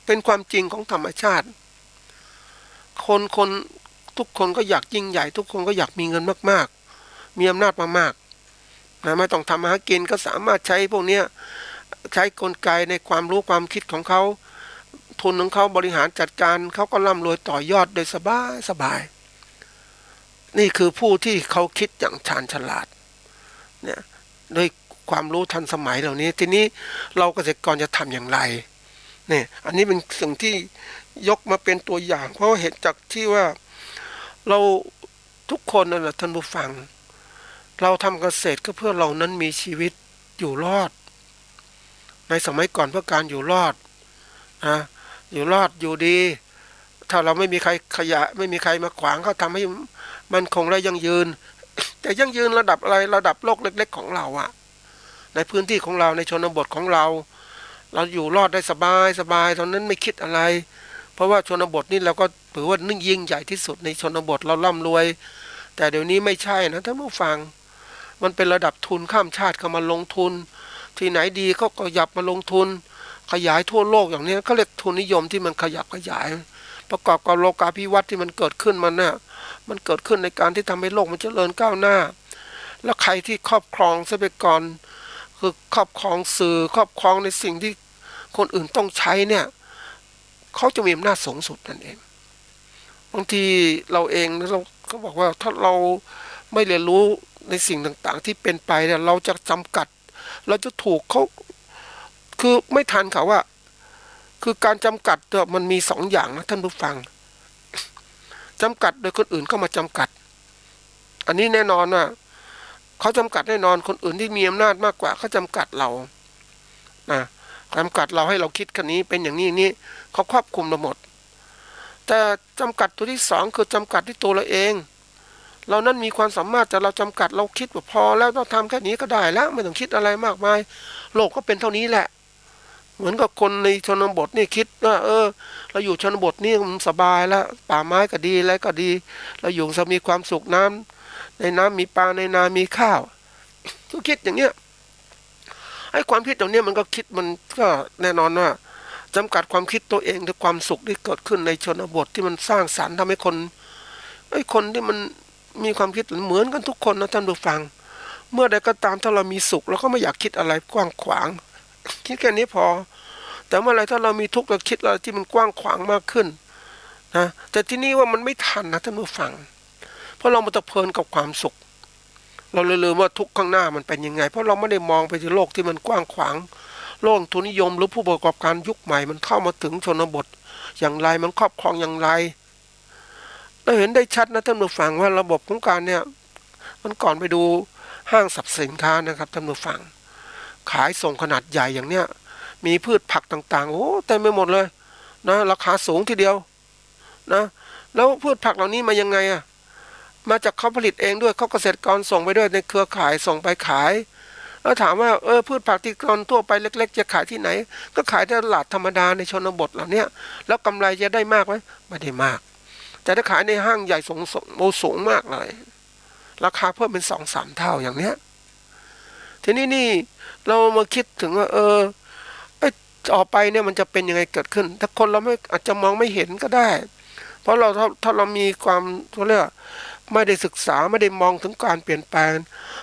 เป็นความจริงของธรรมชาติคนทุกคนก็อยากยิ่งใหญ่ทุกคนก็อยากมีเงินมากๆมีอำนาจมากๆนะไม่ต้องทำมาหากินก็สามารถใช้พวกนี้ใช้กลไกในความรู้ความคิดของเขาทุนของเขาบริหารจัดการเขาก็ร่ำรวยต่อยอดโดยสบายนี่คือผู้ที่เขาคิดอย่างชาญฉลาดเนี่ยด้วยความรู้ทันสมัยเหล่านี้ทีนี้เราเกษตรกรจะทำอย่างไรเนี่ยอันนี้เป็นสิ่งที่ยกมาเป็นตัวอย่างเพราะเห็นจากที่ว่าเราทุกคนนั่นแหละท่านผู้ฟังเราทำเกษตรก็เพื่อเรานั้นมีชีวิตอยู่รอดในสมัยก่อนเพื่อการอยู่รอดนะอยู่รอดอยู่ดีถ้าเราไม่มีใครขยะไม่มีใครมาขวางเขาทำให้มันคงและยั่งยืนแต่ยั่งยืนระดับอะไรระดับโลกเล็กๆของเราในพื้นที่ของเราในชนบทของเราอยู่รอดได้สบายตอนนั้นไม่คิดอะไรเพราะว่าชนบทนี่เราก็ถือว่านึ่งยิ่งใหญ่ที่สุดในชนบทเราร่ำรวยแต่เดี๋ยวนี้ไม่ใช่นะท่านผู้ฟังมันเป็นระดับทุนข้ามชาติเข้ามาลงทุนที่ไหนดีเขาก็หยับมาลงทุนขยายทั่วโลกอย่างนี้เขาเรียกทุนนิยมที่มันขยับขยายประกอบกับโลกาภิวัตน์ที่มันเกิดขึ้นมันเกิดขึ้นในการที่ทำให้โลกมันเจริญก้าวหน้าแล้วใครที่ครอบครองทรัพยากรคือครอบครองสื่อครอบครองในสิ่งที่คนอื่นต้องใช้เนี่ยเขาจะมีอำนาจสูงสุดนั่นเองบางทีเราเองเราก็บอกว่าถ้าเราไม่เรียนรู้ในสิ่งต่างๆที่เป็นไปเนี่ยเราจะจำกัดเราจะถูกเขาคือไม่ทันเขาว่าคือการจำกัดมันมีสองอย่างนะท่านผู้ฟังจำกัดโดยคนอื่นเข้ามาจำกัดอันนี้แน่นอนว่าเขาจำกัดแน่นอนคนอื่นที่มีอำนาจมากกว่าเขาจำกัดเรานะจำกัดเราให้เราคิดคันนี้เป็นอย่างนี้เขาครอบคุมเราหมดแต่จำกัดตัวที่สองคือจำกัดที่ตัวเราเองเรานั้นมีความสามารถแต่เราจำกัดเราคิดว่าพอแล้วต้องทำแค่นี้ก็ได้แล้วไม่ต้องคิดอะไรมากมายโลกก็เป็นเท่านี้แหละเหมือนกับคนในชนบทนี่คิดว่าเราอยู่ชนบทนี่มันสบายแล้วป่าไม้ก็ดีอะไรก็ดีเราอยู่จะมีความสุขน้ำในน้ำมีปลาในนามีข้าวก็คิดอย่างเนี้ยไอ้ความคิดตรงนี้มันก็คิดมันก็แน่นอนว่าจำกัดความคิดตัวเองด้วยความสุขที่เกิดขึ้นในชนบทที่มันสร้างสรรค์ทำให้คนที่มันมีความคิดเหมือนกันทุกคนนะท่านผู้ฟังเมื่อใดก็ตามถ้าเรามีสุขเราก็ไม่อยากคิดอะไรกว้างขวางคิดแค่นี้พอแต่เมื่อไรถ้าเรามีทุกข์เราคิดอะไรที่มันกว้างขวางมากขึ้นนะแต่ที่นี่ว่ามันไม่ทันนะท่านผู้ฟังเพราะเรามาตะเพลินกับความสุขเราเลยลืมว่าทุกข์ข้างหน้ามันเป็นยังไงเพราะเราไม่ได้มองไปที่โลกที่มันกว้างขวางโลกทุนนิยมหรือผู้ประกอบการยุคใหม่มันเข้ามาถึงชนบทอย่างไรมันครอบครองอย่างไรเราเห็นได้ชัดนะท่านผู้ฟังว่าระบบของการเนี่ยมันก่อนไปดูห้างสรรพสินค้านะครับท่านผู้ฟังขายส่งขนาดใหญ่อย่างเนี้ยมีพืชผักต่างๆโอ้เต็มไปหมดเลยนะราคาสูงทีเดียวนะแล้วพืชผักเหล่านี้มายังไงมาจากเขาผลิตเองด้วยเขาเกษตรกรส่งไปด้วยในเครือข่ายส่งไปขายแล้วถามว่าพืชผักที่คนทั่วไปเล็กๆจะขายที่ไหนก็ขายในตลาดธรรมดาในชนบทเหล่านี้แล้วกำไรจะได้มากไหมไม่ได้มากแต่ถ้าขายในห้างใหญ่สูงมากเลยราคาเพิ่มเป็น2-3 เท่าอย่างเนี้ยทีนี้นี่เรามาคิดถึงว่าต่อไปเนี่ยมันจะเป็นยังไงเกิดขึ้นถ้าคนเราไม่อาจจะมองไม่เห็นก็ได้เพราะถ้าเรามีความเขาเรียก ไม่ได้ศึกษาไม่ได้มองถึงการเปลี่ยนแปลง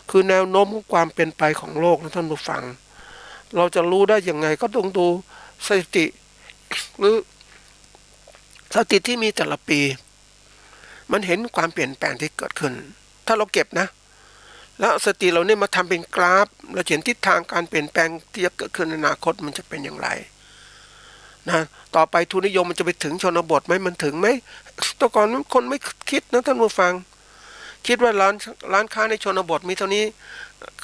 คือแนวโน้มของความเป็นไปของโลกนะท่านผู้ฟังเราจะรู้ได้ยังไงก็ต้องดูสถิติหรือสถิติที่มีแต่ละปีมันเห็นความเปลี่ยนแปลงที่เกิดขึ้นถ้าเราเก็บนะแล้วสถิติเราเนี่ยมาทำเป็นกราฟเราเห็นทิศทางการเปลี่ยนแปลงที่จะเกิดขึ้นในอนาคตมันจะเป็นอย่างไรนะต่อไปทุนนิยมมันจะไปถึงชนบทไหมมันถึงไหมแต่ก่อนคนไม่คิดนะท่านผู้ฟังคิดว่าร้านค้าในชนบทมีเท่านี้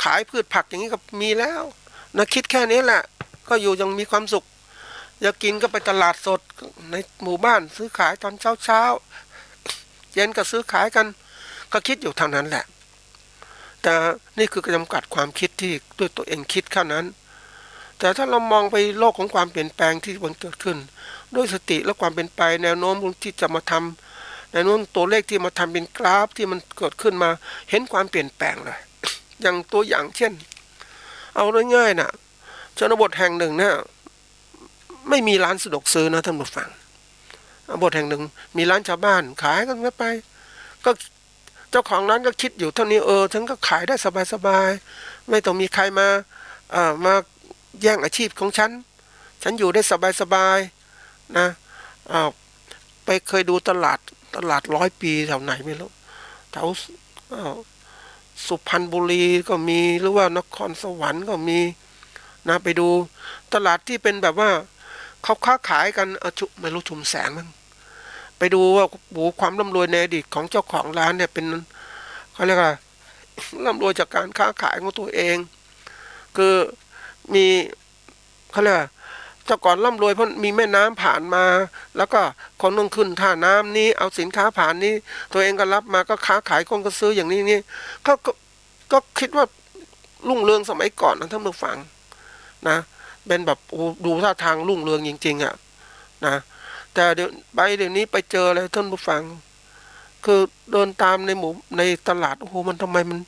ขายพืชผักอย่างนี้ก็มีแล้วนะคิดแค่นี้แหละก็อยู่ยังมีความสุขอยากกินก็ไปตลาดสดในหมู่บ้านซื้อขายตอนเช้าเย็นก็ซื้อขายกันก็คิดอยู่ทางนั้นแหละแต่นี่คือจำกัดความคิดที่ด้วยตัวเองคิดแค่นั้นแต่ถ้าเรามองไปโลกของความเปลี่ยนแปลงที่มันเกิดขึ้นด้วยสติและความเป็นไปแนวโน้มที่จะมาทำแนวโน้มตัวเลขที่มาทำเป็นกราฟที่มันเกิดขึ้นมาเห็นความเปลี่ยนแปลงเลยอย่างตัวอย่างเช่นเอาง่ายๆนะชนบทแห่งหนึ่งเนี่ยไม่มีร้านสะดวกซื้อนะท่านผู้ฟังบทแห่งหนึ่งมีร้านชาวบ้านขายกันไปก็เจ้าของร้านก็คิดอยู่เท่านี้ฉันก็ขายได้สบายๆไม่ต้องมีใครมาแย่งอาชีพของฉันอยู่ได้สบายๆนะไปเคยดูตลาด100 ปีแถวไหนไม่รู้แถวสุพรรณบุรีก็มีหรือว่านครสวรรค์ก็มีนะไปดูตลาดที่เป็นแบบว่าเขาค้าขายกันไม่รู้ชุมแสงมั้งไปดูว่าความร่ำรวยในอดีตของเจ้าของร้านเนี่ยเป็นเขาเรียกว่าร่ำรวยจากการค้าขายของตัวเองคือมีเขาเรียกว่าเจ้าก่อนร่ำรวยเพราะมีแม่น้ำผ่านมาแล้วก็คนต้องขึ้นท่าน้ำนี้เอาสินค้าผ่านนี้ตัวเองก็รับมาก็ค้าขายคนก็ซื้ออย่างนี้ก็คิดว่ารุ่งเรืองสมัยก่อนนะท่านผู้ฟังนะเป็นแบบดูท่าทางรุ่งเรืองจริงๆอ่ะนะแต่เดี๋ยวนี้ไปเจออะไรท่านผู้ฟังคือเดินตามในตลาดมันทำไมมัน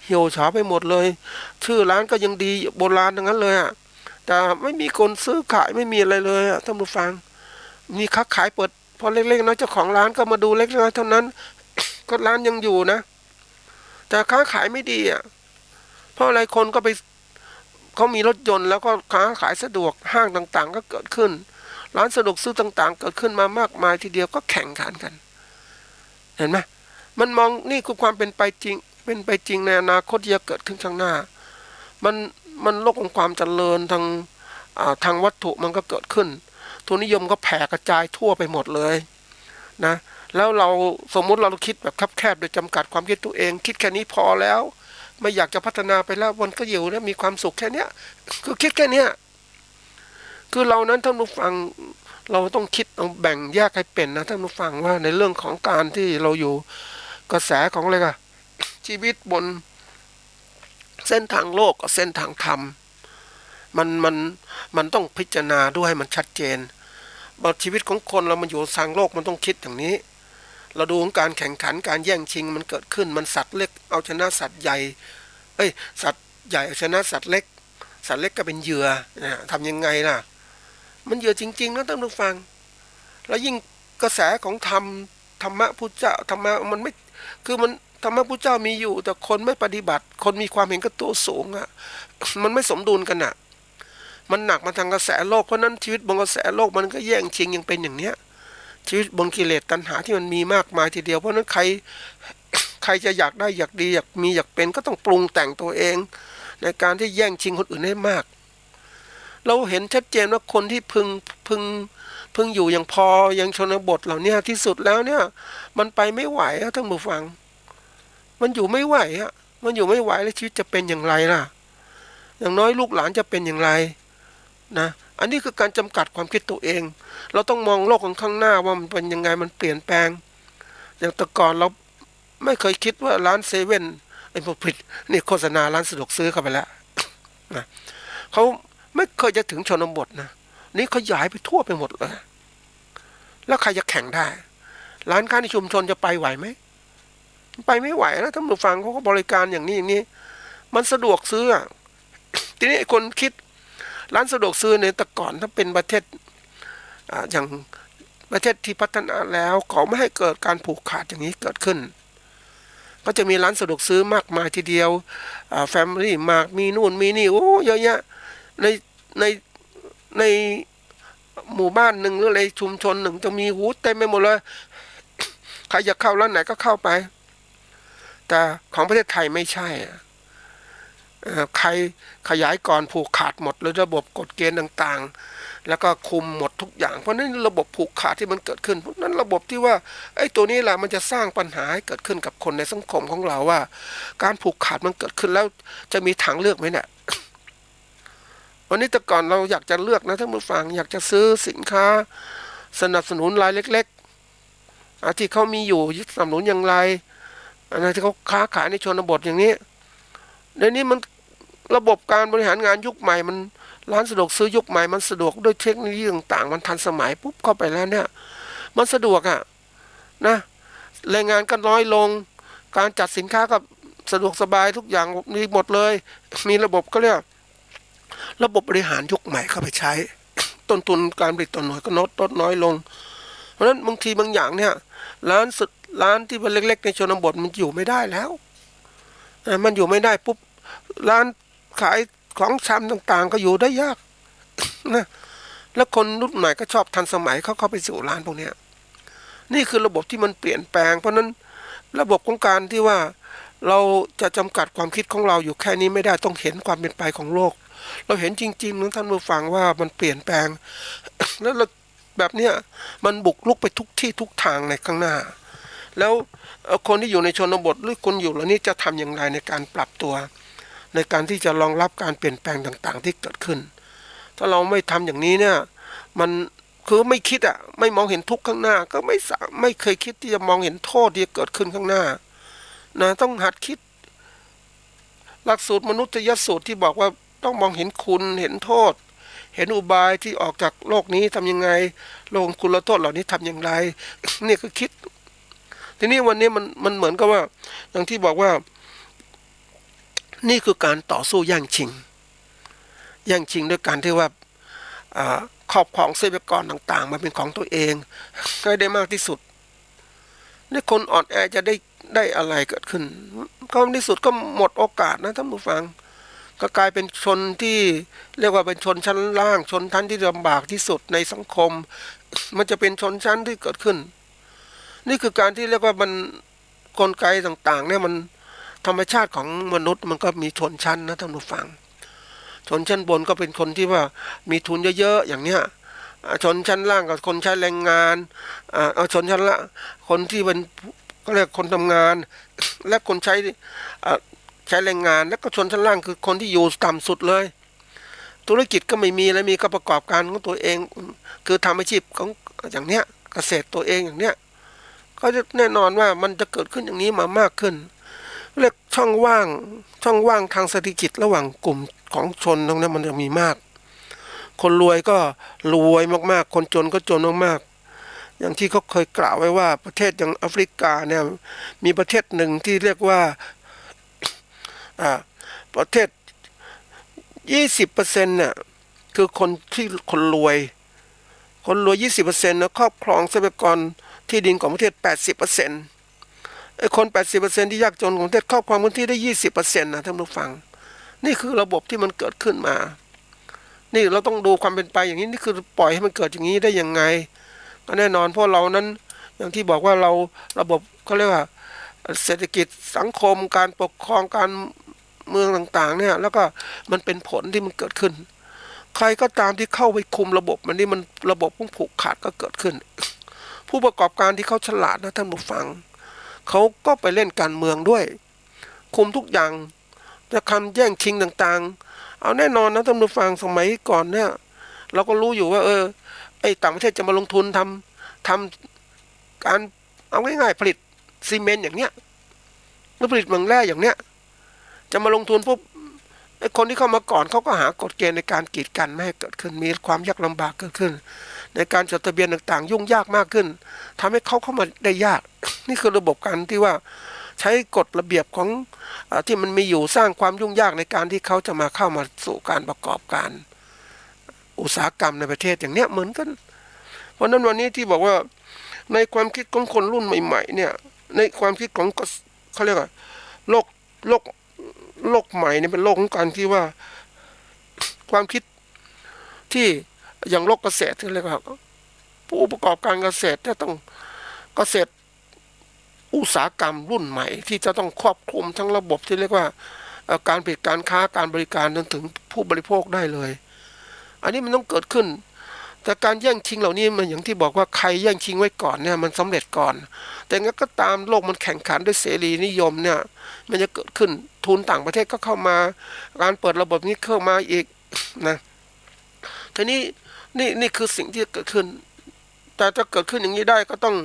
เหี่ยวเฉาไปหมดเลยชื่อร้านก็ยังดีโบราณทั้งนั้นเลยอ่ะแต่ไม่มีคนซื้อขายไม่มีอะไรเลยอ่ะท่านผู้ฟังมีค้าขายเปิดพอเล็กๆน้อยเจ้าของร้านก็มาดูเล็กน้อยเท่านั้นก็ร้านยังอยู่นะแต่ค้าขายไม่ดีอ่ะเพราะอะไรคนก็ไปเขามีรถยนต์แล้วก็ค้าขายสะดวกห้างต่างๆก็เกิดขึ้นร้านสะดวกซื้อต่างๆเกิดขึ้นมามากมายทีเดียวก็แข่งขันกันเห็นไหมมันมองนี่คือความเป็นไปจริงในอนาคตที่จะเกิดขึ้นข้างหน้ามันโลกของความเจริญทางวัตถุมันก็เกิดขึ้นทุนนิยมก็แผ่กระจายทั่วไปหมดเลยนะแล้วเราสมมุติเราคิดแบบคับแคบโดยจำกัดความคิดตัวเองคิดแค่นี้พอแล้วไม่อยากจะพัฒนาไปแล้ววันก็อยู่นะมีความสุขแค่เนี้ยคือคิดแค่เนี้ยคือเรานั้นท่านผู้ฟังเราต้องคิดเอาแบ่งแยกให้เป็นนะท่านผู้ฟังว่าในเรื่องของการที่เราอยู่กระแสของอะไรกันชีวิตบนเส้นทางโลกกับเส้นทางธรรมมันต้องพิจารณาด้วยให้มันชัดเจนชีวิตของคนเรามันอยู่ทางโลกมันต้องคิดอย่างนี้เราดูของการแข่งขันการแย่งชิงมันเกิดขึ้นมันสัตว์เล็กเอาชนะสัตว์ใหญ่สัตว์ใหญ่เอาชนะสัตว์เล็กก็เป็นเหยื่อทำยังไงล่ะมันเหยื่อจริงๆนะท่านผู้ฟังแล้วยิ่งกระแสของธรรมะพุทธเจ้าธรรมะมันไม่คือมันธรรมะพุทธเจ้ามีอยู่แต่คนไม่ปฏิบัติคนมีความเห็นกับตัวสูงอ่ะมันไม่สมดุลกันอ่ะมันหนักมาทางกระแสโลกเพราะนั้นชีวิตบนกระแสโลกมันก็แย่งชิงยังเป็นอย่างเนี้ยชีวิตบนกิเลสตัณหาที่มันมีมากมายทีเดียวเพราะนั้นใครจะอยากได้อยากดีอยากมีอยากเป็นก็ต้องปรุงแต่งตัวเองในการที่แย่งชิงคนอื่นให้มากเราเห็นชัดเจนว่าคนที่พึงอยู่อย่างพอยังชนบทเหล่านี้ที่สุดแล้วเนี่ยมันไปไม่ไหวท่านผู้ฟังมันอยู่ไม่ไหวมันอยู่ไม่ไหวแล้วชีวิตจะเป็นอย่างไรล่ะอย่างน้อยลูกหลานจะเป็นอย่างไรนะอันนี้คือการจำกัดความคิดตัวเองเราต้องมองโลกของข้างหน้าว่ามันเป็นยังไงมันเปลี่ยนแปลงอย่างแต่ก่อนเราไม่เคยคิดว่าร้านเซเว่นไอ้พวกผิดนี่โฆษณาร้านสะดวกซื้อเข้าไปแล้วนะเขาไม่เคยจะถึงชนบทนะนี่ขยายไปทั่วไปหมดเลยแล้วใครจะแข่งได้ร้านค้าในชุมชนจะไปไหวไหมไปไม่ไหวนะท่านผู้ฟังเขาก็บริการอย่างนี้มันสะดวกซื้อทีนี้คนคิดร้านสะดวกซื้อในแต่ก่อนถ้าเป็นประเทศอย่างประเทศที่พัฒนาแล้วเขาไม่ให้เกิดการผูกขาดอย่างนี้เกิดขึ้น ก็จะมีร้านสะดวกซื้อมากมายทีเดียวแฟมิลี่มากมีนู่นมีนี่โอ้เยอะแยะในในในหมู่บ้านหนึ่งหรือในชุมชนหนึ่งจะมีหูเต็มไปหมดเลยใครอยากเข้าร้านไหนก็เข้าไปแต่ของประเทศไทยไม่ใช่ใครขยายก่อนผูกขาดหมดเลยระบบกฎเกณฑ์ต่างๆแล้วก็คุมหมดทุกอย่างเพราะนั้นระบบผูกขาดที่มันเกิดขึ้นเพราะนั้นระบบที่ว่าไอ้ตัวนี้แหละมันจะสร้างปัญหาให้เกิดขึ้นกับคนในสังคมของเราว่าการผูกขาดมันเกิดขึ้นแล้วจะมีทางเลือกไหมเนี่ยวันนี้แต่ก่อนเราอยากจะเลือกนะท่านผู้ฟังอยากจะซื้อสินค้าสนับสนุนรายเล็กๆที่เขามีอยู่สนับสนุนอย่างไรอะไรที่เขาค้าขายในชนบทอย่างนี้ในนี้มันระบบการบริหารงานยุคใหม่มันร้านสะดวกซื้อยุคใหม่มันสะดวกด้วยเทคโนโลยีต่างๆมันทันสมัยปุ๊บเข้าไปแล้วเนี่ยมันสะดวกนะแรงงานก็น้อยลงการจัดสินค้าก็สะดวกสบายทุกอย่างมีหมดเลยมีระบบก็เรียกระบบบริหารยุคใหม่เข้าไปใช้ต้นทุนการผลิตต่อหน่วยก็ลดน้อยลงเพราะฉะนั้นบางทีบางอย่างเนี่ยร้านที่เป็นเล็กๆในชนบทมันอยู่ไม่ได้แล้วมันอยู่ไม่ได้ปุ๊บร้านขายของชำต่างๆก็อยู่ได้ยากนะแล้วคนรุ่นใหม่ก็ชอบทันสมัยเขาเข้าไปสู่ร้านพวกนี้นี่คือระบบที่มันเปลี่ยนแปลงเพราะนั้นระบบของการที่ว่าเราจะจำกัดความคิดของเราอยู่แค่นี้ไม่ได้ต้องเห็นความเป็นไปของโลกเราเห็นจริงๆนะท่านผู้ฟังว่ามันเปลี่ยนแปลงแล้วแบบเนี้ยมันบุกลุกไปทุกที่ทุกทางในข้างหน้าแล้วคนที่อยู่ในชนบทหรือคนอยู่เหล่านี้จะทำอย่างไรในการปรับตัวในการที่จะรองรับการเปลี่ยนแปลงต่างๆที่เกิดขึ้นถ้าเราไม่ทำอย่างนี้เนี่ยมันคือไม่คิดไม่มองเห็นทุกข์ข้างหน้าก็ไม่เคยคิดที่จะมองเห็นโทษที่จะเกิดขึ้นข้างหน้านะต้องหัดคิดหลักสูตรมนุษยสูตรที่บอกว่าต้องมองเห็นคุณเห็นโทษเห็นอุบายที่ออกจากโลกนี้ทำยังไงโลกคุณละโทษเหล่านี้ทำอย่างไรนี่คือคิดทีนี้วันนี้มันเหมือนกับว่าอย่างที่บอกว่านี่คือการต่อสู้แย่งชิงด้วยการที่ว่าครอบครองทรัพยากรต่างๆมาเป็นของตัวเองให้ได้มากที่สุดนี่คนอ่อนแอจะได้อะไรเกิดขึ้นก็ที่สุดก็หมดโอกาสนะท่านผู้ฟังก็กลายเป็นชนที่เรียกว่าเป็นชนชั้นล่างชนชั้นที่ลำบากที่สุดในสังคมมันจะเป็นชนชั้นที่เกิดขึ้นนี่คือการที่เรียกว่ามันกลไกต่างๆเนี่ยมันธรรมชาติของมนุษย์มันก็มีชนชั้นนะท่านผู้ฟังชนชั้นบนก็เป็นคนที่ว่ามีทุนเยอะๆอย่างเนี้ยชนชั้นล่างกับคนใช้แรงงานชนชั้นละคนที่เป็นก็เรียกคนทำงานและคนใช้แรงงานและก็ชนชั้นล่างคือคนที่อยู่ต่ำสุดเลยธุรกิจก็ไม่มีแล้วมีก็ประกอบการของตัวเองคือทำอาชีพของอย่างเนี้ยเกษตรตัวเองอย่างเนี้ยก็จะแน่นอนว่ามันจะเกิดขึ้นอย่างนี้มามากขึ้นเรียกช่องว่างทางเศรษฐกิจระหว่างกลุ่มของชนตรงนั้นมันจะมีมากคนรวยก็รวยมากๆคนจนก็จนมากๆอย่างที่เขาเคยกล่าวไว้ว่าประเทศอย่างแอฟริกาเนี่ยมีประเทศหนึ่งที่เรียกว่าประเทศ 20% เนี่ยคือคนรวย 20% นะครอบครองทรัพยากรที่ดินของประเทศ 80%ไอ้คน 80% ที่ยากจนของประเทศครอบครองพื้นที่ได้ 20% นะท่านผู้ฟังนี่คือระบบที่มันเกิดขึ้นมานี่เราต้องดูความเป็นไปอย่างนี้นี่คือปล่อยให้มันเกิดอย่างนี้ได้ยังไงก็แน่นอนเพราะเรานั้นอย่างที่บอกว่าเราระบบเขาเรียกว่าเศรษฐกิจสังคมการปกครองการเมืองต่างๆเนี่ยแล้วก็มันเป็นผลที่มันเกิดขึ้นใครก็ตามที่เข้าไปคุมระบบมันนี่มันระบบพุ่งผูกขาดก็เกิดขึ้นผู้ประกอบการที่เขาฉลาดนะท่านผู้ฟังเขาก็ไปเล่นการเมืองด้วยคุมทุกอย่างจะคำแย่งชิงต่างๆเอาแน่นอนนะท่านผู้ฟังสมัยก่อนเนี่ยเราก็รู้อยู่ว่าไอ้ต่างประเทศจะมาลงทุนทำการเอาง่ายๆผลิตซีเมนต์อย่างเนี้ยหรือผลิตเหมืองแร่อย่างเนี้ยจะมาลงทุนปุ๊บไอ้คนที่เข้ามาก่อนเขาก็หากฎเกณฑ์ในการกีดกันไม่ให้เกิดขึ้นมีความยากลำบากเกิดขึ้นในการจดทะเบียนต่างๆยุ่งยากมากขึ้นทำให้เขาเข้ามาได้ยากนี่คือระบบการที่ว่าใช้กฎระเบียบของที่มันมีอยู่สร้างความยุ่งยากในการที่เขาจะมาเข้ามาสู่การประกอบการอุตสาหกรรมในประเทศอย่างเนี้ยเหมือนกันเพราะนั้นวันนี้ที่บอกว่าในความคิดของคนรุ่นใหม่ๆเนี่ยในความคิดของ เขาเรียกว่าโลกโลกโลกใหม่เนี่ยเป็นโลกของการที่ว่าความคิดที่อย่างโลกเกษตรที่เรียกว่าผู้ประกอบการเกษตรจะต้องเกษตรอุตสาหกรรมรุ่นใหม่ที่จะต้องครอบคลุมทั้งระบบที่เรียกว่าการผลิตการค้าการบริการจนถึงผู้บริโภคได้เลยอันนี้มันต้องเกิดขึ้นแต่การแย่งชิงเหล่านี้มันอย่างที่บอกว่าใครแย่งชิงไว้ก่อนเนี่ยมันสำเร็จก่อนแต่งั้นก็ตามโลกมันแข่งขันด้วยเสรีนิยมเนี่ยมันจะเกิดขึ้นทุนต่างประเทศก็เข้ามาการเปิดระบบนี้เข้ามาอีกนะทีนี้นี่คือสิ่งที่เกิดขึ้นแต่จะเกิดขึ้นอย่างนี้ได้ก็ต้อง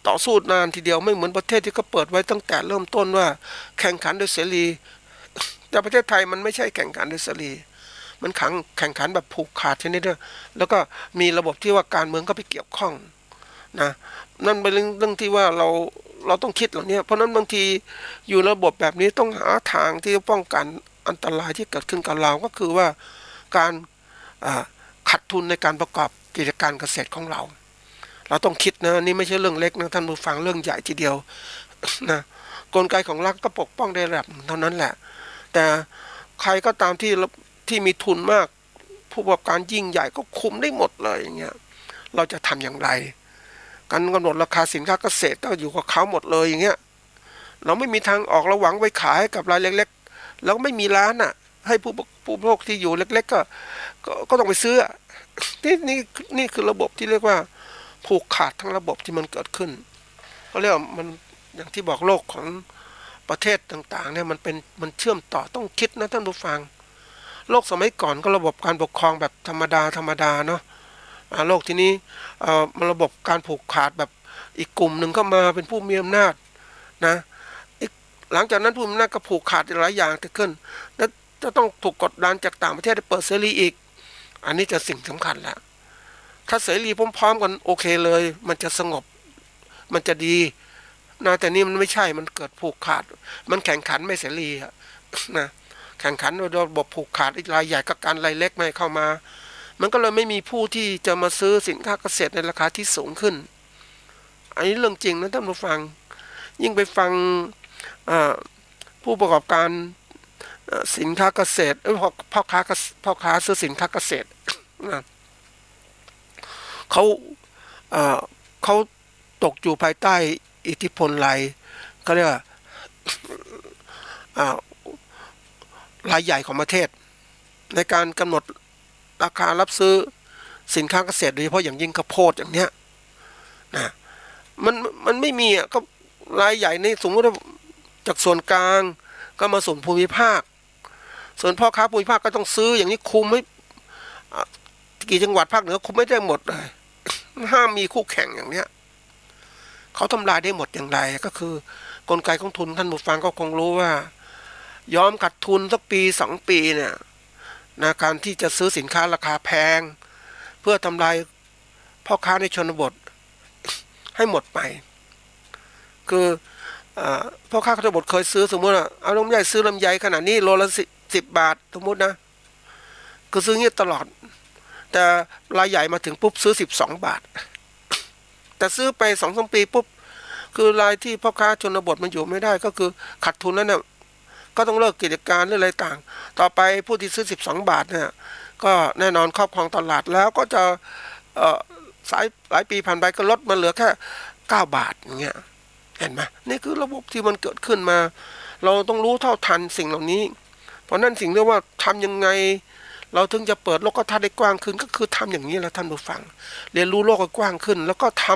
ต่อสู้นานทีเดียวไม่เหมือนประเทศที่เขาเปิดไว้ตั้งแต่เริ่มต้นว่าแข่งขันด้วยเสรีแต่ประเทศไทยมันไม่ใช่แข่งขันด้วยเสรีมันแข่งขันแบบผูกขาดชนิดนึงแล้วก็มีระบบที่ว่าการเมืองก็ไปเกี่ยวข้องนะนั่นเป็นเรื่องที่ว่าเราต้องคิดเหล่านี้เพราะนั้นบางทีอยู่ระบบแบบนี้ต้องหาทางที่จะป้องกันอันตรายที่เกิดขึ้นกับเราก็คือว่าการขาดทุนในการประกอบกิจการเกษตรของเราต้องคิดนะนี่ไม่ใช่เรื่องเล็กนะท่านผู้ฟังเรื่องใหญ่ทีเดียวนะกลไกของรัฐก็ปกป้องได้ระดับเท่านั้นแหละแต่ใครก็ตามที่มีทุนมากผู้ประกอบการยิ่งใหญ่ก็คุมได้หมดเลยอย่างเงี้ยเราจะทำอย่างไรการกำหนดราคาสินค้าเกษตรก็อยู่กับเขาหมดเลยอย่างเงี้ยเราไม่มีทางออกเราหวังไปขายให้กับรายเล็กๆแล้วไม่มีร้านอ่ะให้ผู้บริโภคที่อยู่เล็กๆก็ต้องไปซื้อนี่คือระบบที่เรียกว่าผูกขาดทั้งระบบที่มันเกิดขึ้นเขาเรียกว่ามันอย่างที่บอกโลกของประเทศต่างๆเนี่ยมันเชื่อมต่อต้องคิดนะท่านผู้ฟังโลกสมัยก่อนก็ระบบการปกครองแบบธรรมดาเนาะโลกที่นี้มันระบบการผูกขาดแบบอีกกลุ่มหนึ่งก็มาเป็นผู้มีอำนาจนะหลังจากนั้นผู้มีอำนาจก็ผูกขาดหลายอย่างเกิดขึ้นแล้วจะต้องถูกกดดันจากต่างประเทศให้เปิดเสรีอีกอันนี้จะสิ่งสำคัญแล้วถ้าเสรีพร้อมๆกันโอเคเลยมันจะสงบมันจะดีนะแต่นี่มันไม่ใช่มันเกิดผูกขาดมันแข่งขันไม่เสรีนะแข่งขันโดยระบบผูกขาดรายใหญ่กับการรายเล็กไม่เข้ามามันก็เลยไม่มีผู้ที่จะมาซื้อสินค้าเกษตรในราคาที่สูงขึ้นอันนี้เรื่องจริงนะท่านผู้ฟังยิ่งไปฟังผู้ประกอบการสินค้าเกษตรพ่อค้าซื้อสินค้าเกษตรนะเขาตกอยู่ภายใต้อิทธิพลเขาเรียกว่ารายใหญ่ของประเทศในการกำหนดราคารับซื้อสินค้าเกษตรโดยเฉพาะอย่างยิ่งข้าวโพดอย่างเนี้ยนะมันไม่มีอ่ะก็รายใหญ่ในสมมติว่าจากส่วนกลางก็มาส่วนภูมิภาคส่วนพ่อค้าภูมิภาคก็ต้องซื้ออย่างนี้คุมไม่กี่จังหวัดภาคเหนือคุมไม่ได้หมดเลยห้ามมีคู่แข่งอย่างเนี้ยเขาทำลายได้หมดอย่างไรก็คือกลไกของทุนท่านผู้ฟังก็คงรู้ว่ายอมขาดทุนสักปี2 ปีเนี่ยนะการที่จะซื้อสินค้าราคาแพงเพื่อทำลายพ่อค้าในชนบทให้หมดไปคือพ่อค้าชนบทเคยซื้อสมมติว่าเอาลำไยซื้อลำไยขนาดนี้โลละ10 บาทสมมตินะก็ซื้อเงี้ยตลอดแต่รายใหญ่มาถึงปุ๊บซื้อ12 บาทแต่ซื้อไป2-3 ปีปุ๊บคือรายที่พ่อค้าชนบทมันอยู่ไม่ได้ก็คือขาดทุนแล้วเนี่ยก็ต้องเลิกกิจการหรืออะไรต่างต่อไปผู้ที่ซื้อ12 บาทเนี่ยก็แน่นอนครอบครองตลาดแล้วก็จะหลายปีผ่านไปก็ลดมาเหลือแค่9 บาทอย่างเงี้ยเห็นไหมนี่คือระบบที่มันเกิดขึ้นมาเราต้องรู้เท่าทันสิ่งเหล่านี้เพราะนั่นสิ่งเรียกว่าทำยังไงเราถึงจะเปิดโลกทัศน์ได้กว้างขึ้นก็คือทำอย่างนี้แหละท่านผู้ฟังเรียนรู้โลกให้กว้างขึ้นแล้วก็ท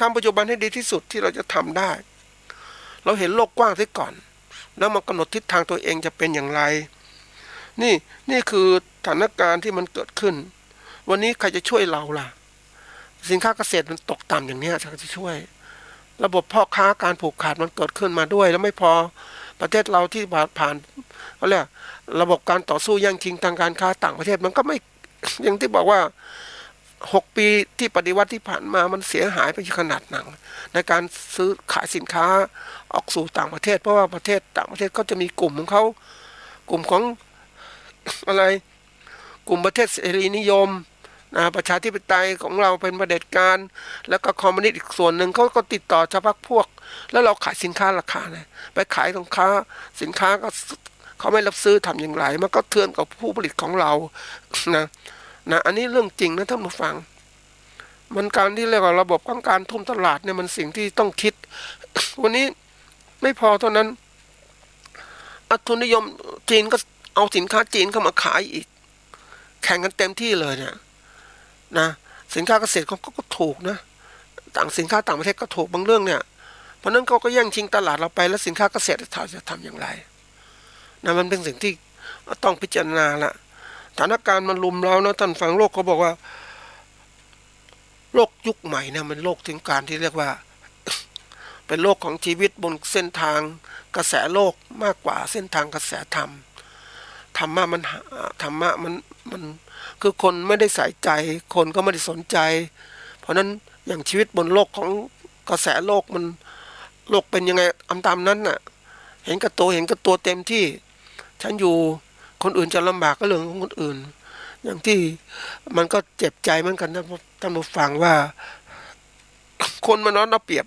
ำปัจจุบันให้ดีที่สุดที่เราจะทำได้เราเห็นโลกกว้างที่ก่อนแล้วมากำหนดทิศทางตัวเองจะเป็นอย่างไรนี่คือสถานการณ์ที่มันเกิดขึ้นวันนี้ใครจะช่วยเราล่ะสินค้าเกษตรมันตกต่ำอย่างนี้จะช่วยระบบพ่อค้าการผูกขาดมันเกิดขึ้นมาด้วยแล้วไม่พอประเทศเราที่ผ่านเขาเรียกระบบการต่อสู้แย่งชิงทางการค้าต่างประเทศมันก็ไม่ อย่างที่บอกว่า6 ปีที่ปฏิวัติที่ผ่านมามันเสียหายไปขนาดหนักในการซื้อขายสินค้าออกสู่ต่างประเทศเพราะว่าประเทศต่างประเทศก็จะมีกลุ่มของเขากลุ่มของอะไรกลุ่มประเทศเสรีนิยม ประชาธิปไตยของเราเป็นเผด็จการแล้วก็คอมมิวนิสต์อีกส่วนหนึ่งเขาก็ติดต่อเฉพาะพวกแล้วเราขายสินค้าราคาเนี่ยไปขายสินค้าก็เขาไม่รับซื้อทำอย่างไรมันก็เทือนกับผู้ผลิตของเรานะอันนี้เรื่องจริงนะท่านผู้ฟังมันการที่เรียกว่าระบบของการทุ่มตลาดเนี่ยมันสิ่งที่ต้องคิด วันนี้ไม่พอเท่านั้นทุนนิยมจีนก็เอาสินค้าจีนเข้ามาขายอีกแข่งกันเต็มที่เลยเนี่ยนะสินค้าเกษตรเขาก็ถูกนะสินค้าต่างประเทศก็ถูกบางเรื่องเนี่ยเพราะนั้นเขาก็แย่งชิงตลาดเราไปแล้วสินค้าเกษตรจะทำอย่างไรนะมันเป็นสิ่งที่ต้องพิจารณาละสถานการณ์มันลุมแล้วนะท่านฟังโลกเขาบอกว่าโลกยุคใหม่เนี่ยมันโลกถึงการที่เรียกว่า เป็นโลกของชีวิตบนเส้นทางกระแสโลกมากกว่าเส้นทางกระแสธรรมธรรมะมันคือคนไม่ได้ใส่ใจคนก็ไม่ได้สนใจเพราะนั้นอย่างชีวิตบนโลกของกระแสโลกมันโลกเป็นยังไงตามนั้นน่ะเห็นกับตัวเต็มที่ฉันอยู่คนอื่นจะลำบากก็เรื่องของคนอื่นอย่างที่มันก็เจ็บใจเหมือนกันนะท่านผู้ฟังว่าคนมันน้อยเอาเปรียบ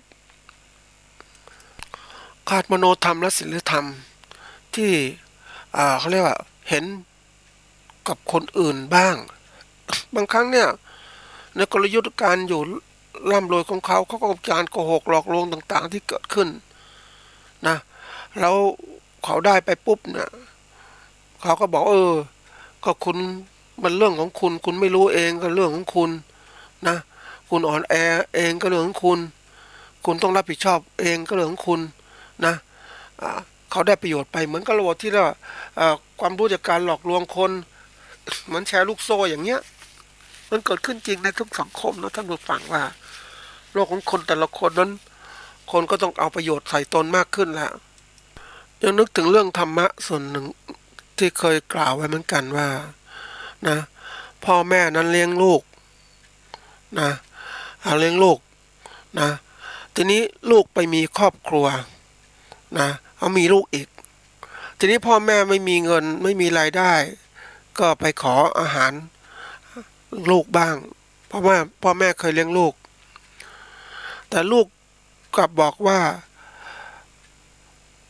ขาดมโนธรรมและศีลธรรมที่เขาเรียกว่าเห็นกับคนอื่นบ้างบางครั้งเนี่ยในกลยุทธ์การอยู่ร่ำรวยของเขาก็มีการโกหกหลอกลวงต่างๆที่เกิดขึ้นนะแล้วเขาได้ไปปุ๊บเนี่ยเขาก็บอกก็คุณมันเรื่องของคุณไม่รู้เองก็เรื่องของคุณนะคุณอ่อนแอเองก็เรื่องของคุณต้องรับผิดชอบเองก็เรื่องของคุณนะเขาได้ประโยชน์ไปเหมือนกับระบบที่ว่าความรู้จากการหลอกลวงคนเหมือนแชร์ลูกโซ่อย่างเงี้ยมันเกิดขึ้นจริงในทุกสังคมนะท่านผู้ฟังว่าโลกของคนแต่ละคนนั้นคนก็ต้องเอาประโยชน์ใส่ตนมากขึ้นแล้วยังนึกถึงเรื่องธรรมะส่วนหนึ่งที่เคยกล่าวไว้เหมือนกันว่านะพ่อแม่นั้นเลี้ยงลูกนะเลี้ยงลูกนะทีนี้ลูกไปมีครอบครัวนะเขามีลูกอีกทีนี้พ่อแม่ไม่มีเงินไม่มีรายได้ก็ไปขออาหารลูกบ้างเพราะว่าพ่อแม่เคยเลี้ยงลูกแต่ลูกกลับบอกว่า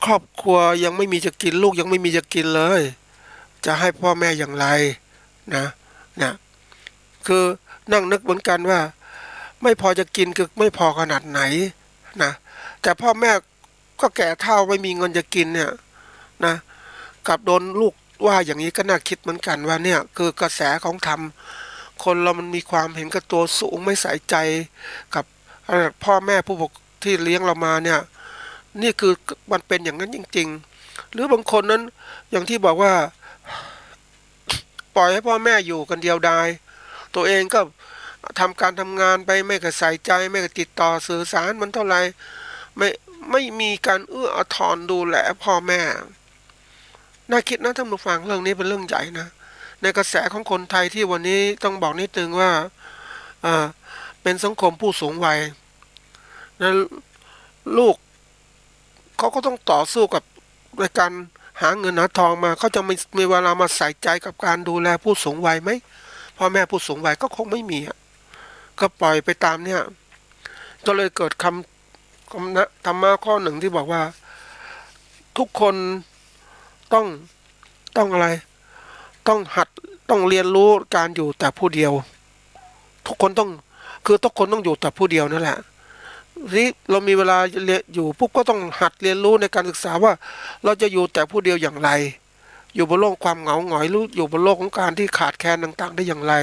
ครอบครัวยังไม่มีจะกินลูกยังไม่มีจะกินเลยจะให้พ่อแม่อย่างไรนะคือนั่งนึกเหมือนกันว่าไม่พอจะกินคือไม่พอขนาดไหนนะแต่พ่อแม่ก็แก่เฒ่าไม่มีเงินจะกินเนี่ยนะกลับโดนลูกว่าอย่างนี้ก็น่าคิดเหมือนกันว่าเนี่ยคือกระแสของธรรมคนเรามันมีความเห็นกับตัวสูงไม่ใส่ใจกับพ่อแม่ผู้ปกที่เลี้ยงเรามาเนี่ยนี่คือมันเป็นอย่างนั้นจริงๆหรือบางคนนั้นอย่างที่บอกว่าปล่อยให้พ่อแม่อยู่กันเดียวดายตัวเองก็ทำงานไปไม่ก็ใส่ใจไม่ก็ติดต่อสื่อสารมันเท่าไหร่ไม่มีการเอื้ออาทรดูแลพ่อแม่น่าคิดนะท่านผู้ฟังเรื่องนี้เป็นเรื่องใหญ่นะในกระแสของคนไทยที่วันนี้ต้องบอกนิดนึงว่าเป็นสังคมผู้สูงวัยนะลูกเขาก็ต้องต่อสู้กับในการหาเงินหาทองมาเขาจะไม่มีเวลามาใส่ใจกับการดูแลผู้สูงวัยไหมพ่อแม่ผู้สูงวัยก็คงไม่มีก็ปล่อยไปตามเนี่ยก็เลยเกิดคำนะธรรมะข้อหนึ่งที่บอกว่าทุกคนต้องอะไรต้องหัดต้องเรียนรู้การอยู่แต่ผู้เดียวทุกคนต้องทุกคนต้องอยู่แต่ผู้เดียวนั่นแหละนี่เรามีเวลาเรียนอยู่ปุ๊บก็ต้องหัดเรียนรู้ในการศึกษาว่าเราจะอยู่แต่ผู้เดียวอย่างไรอยู่บนโลกความเหงาหงอยรู้อยู่บนโลกของการที่ขาดแคลนต่างๆได้อย่างไร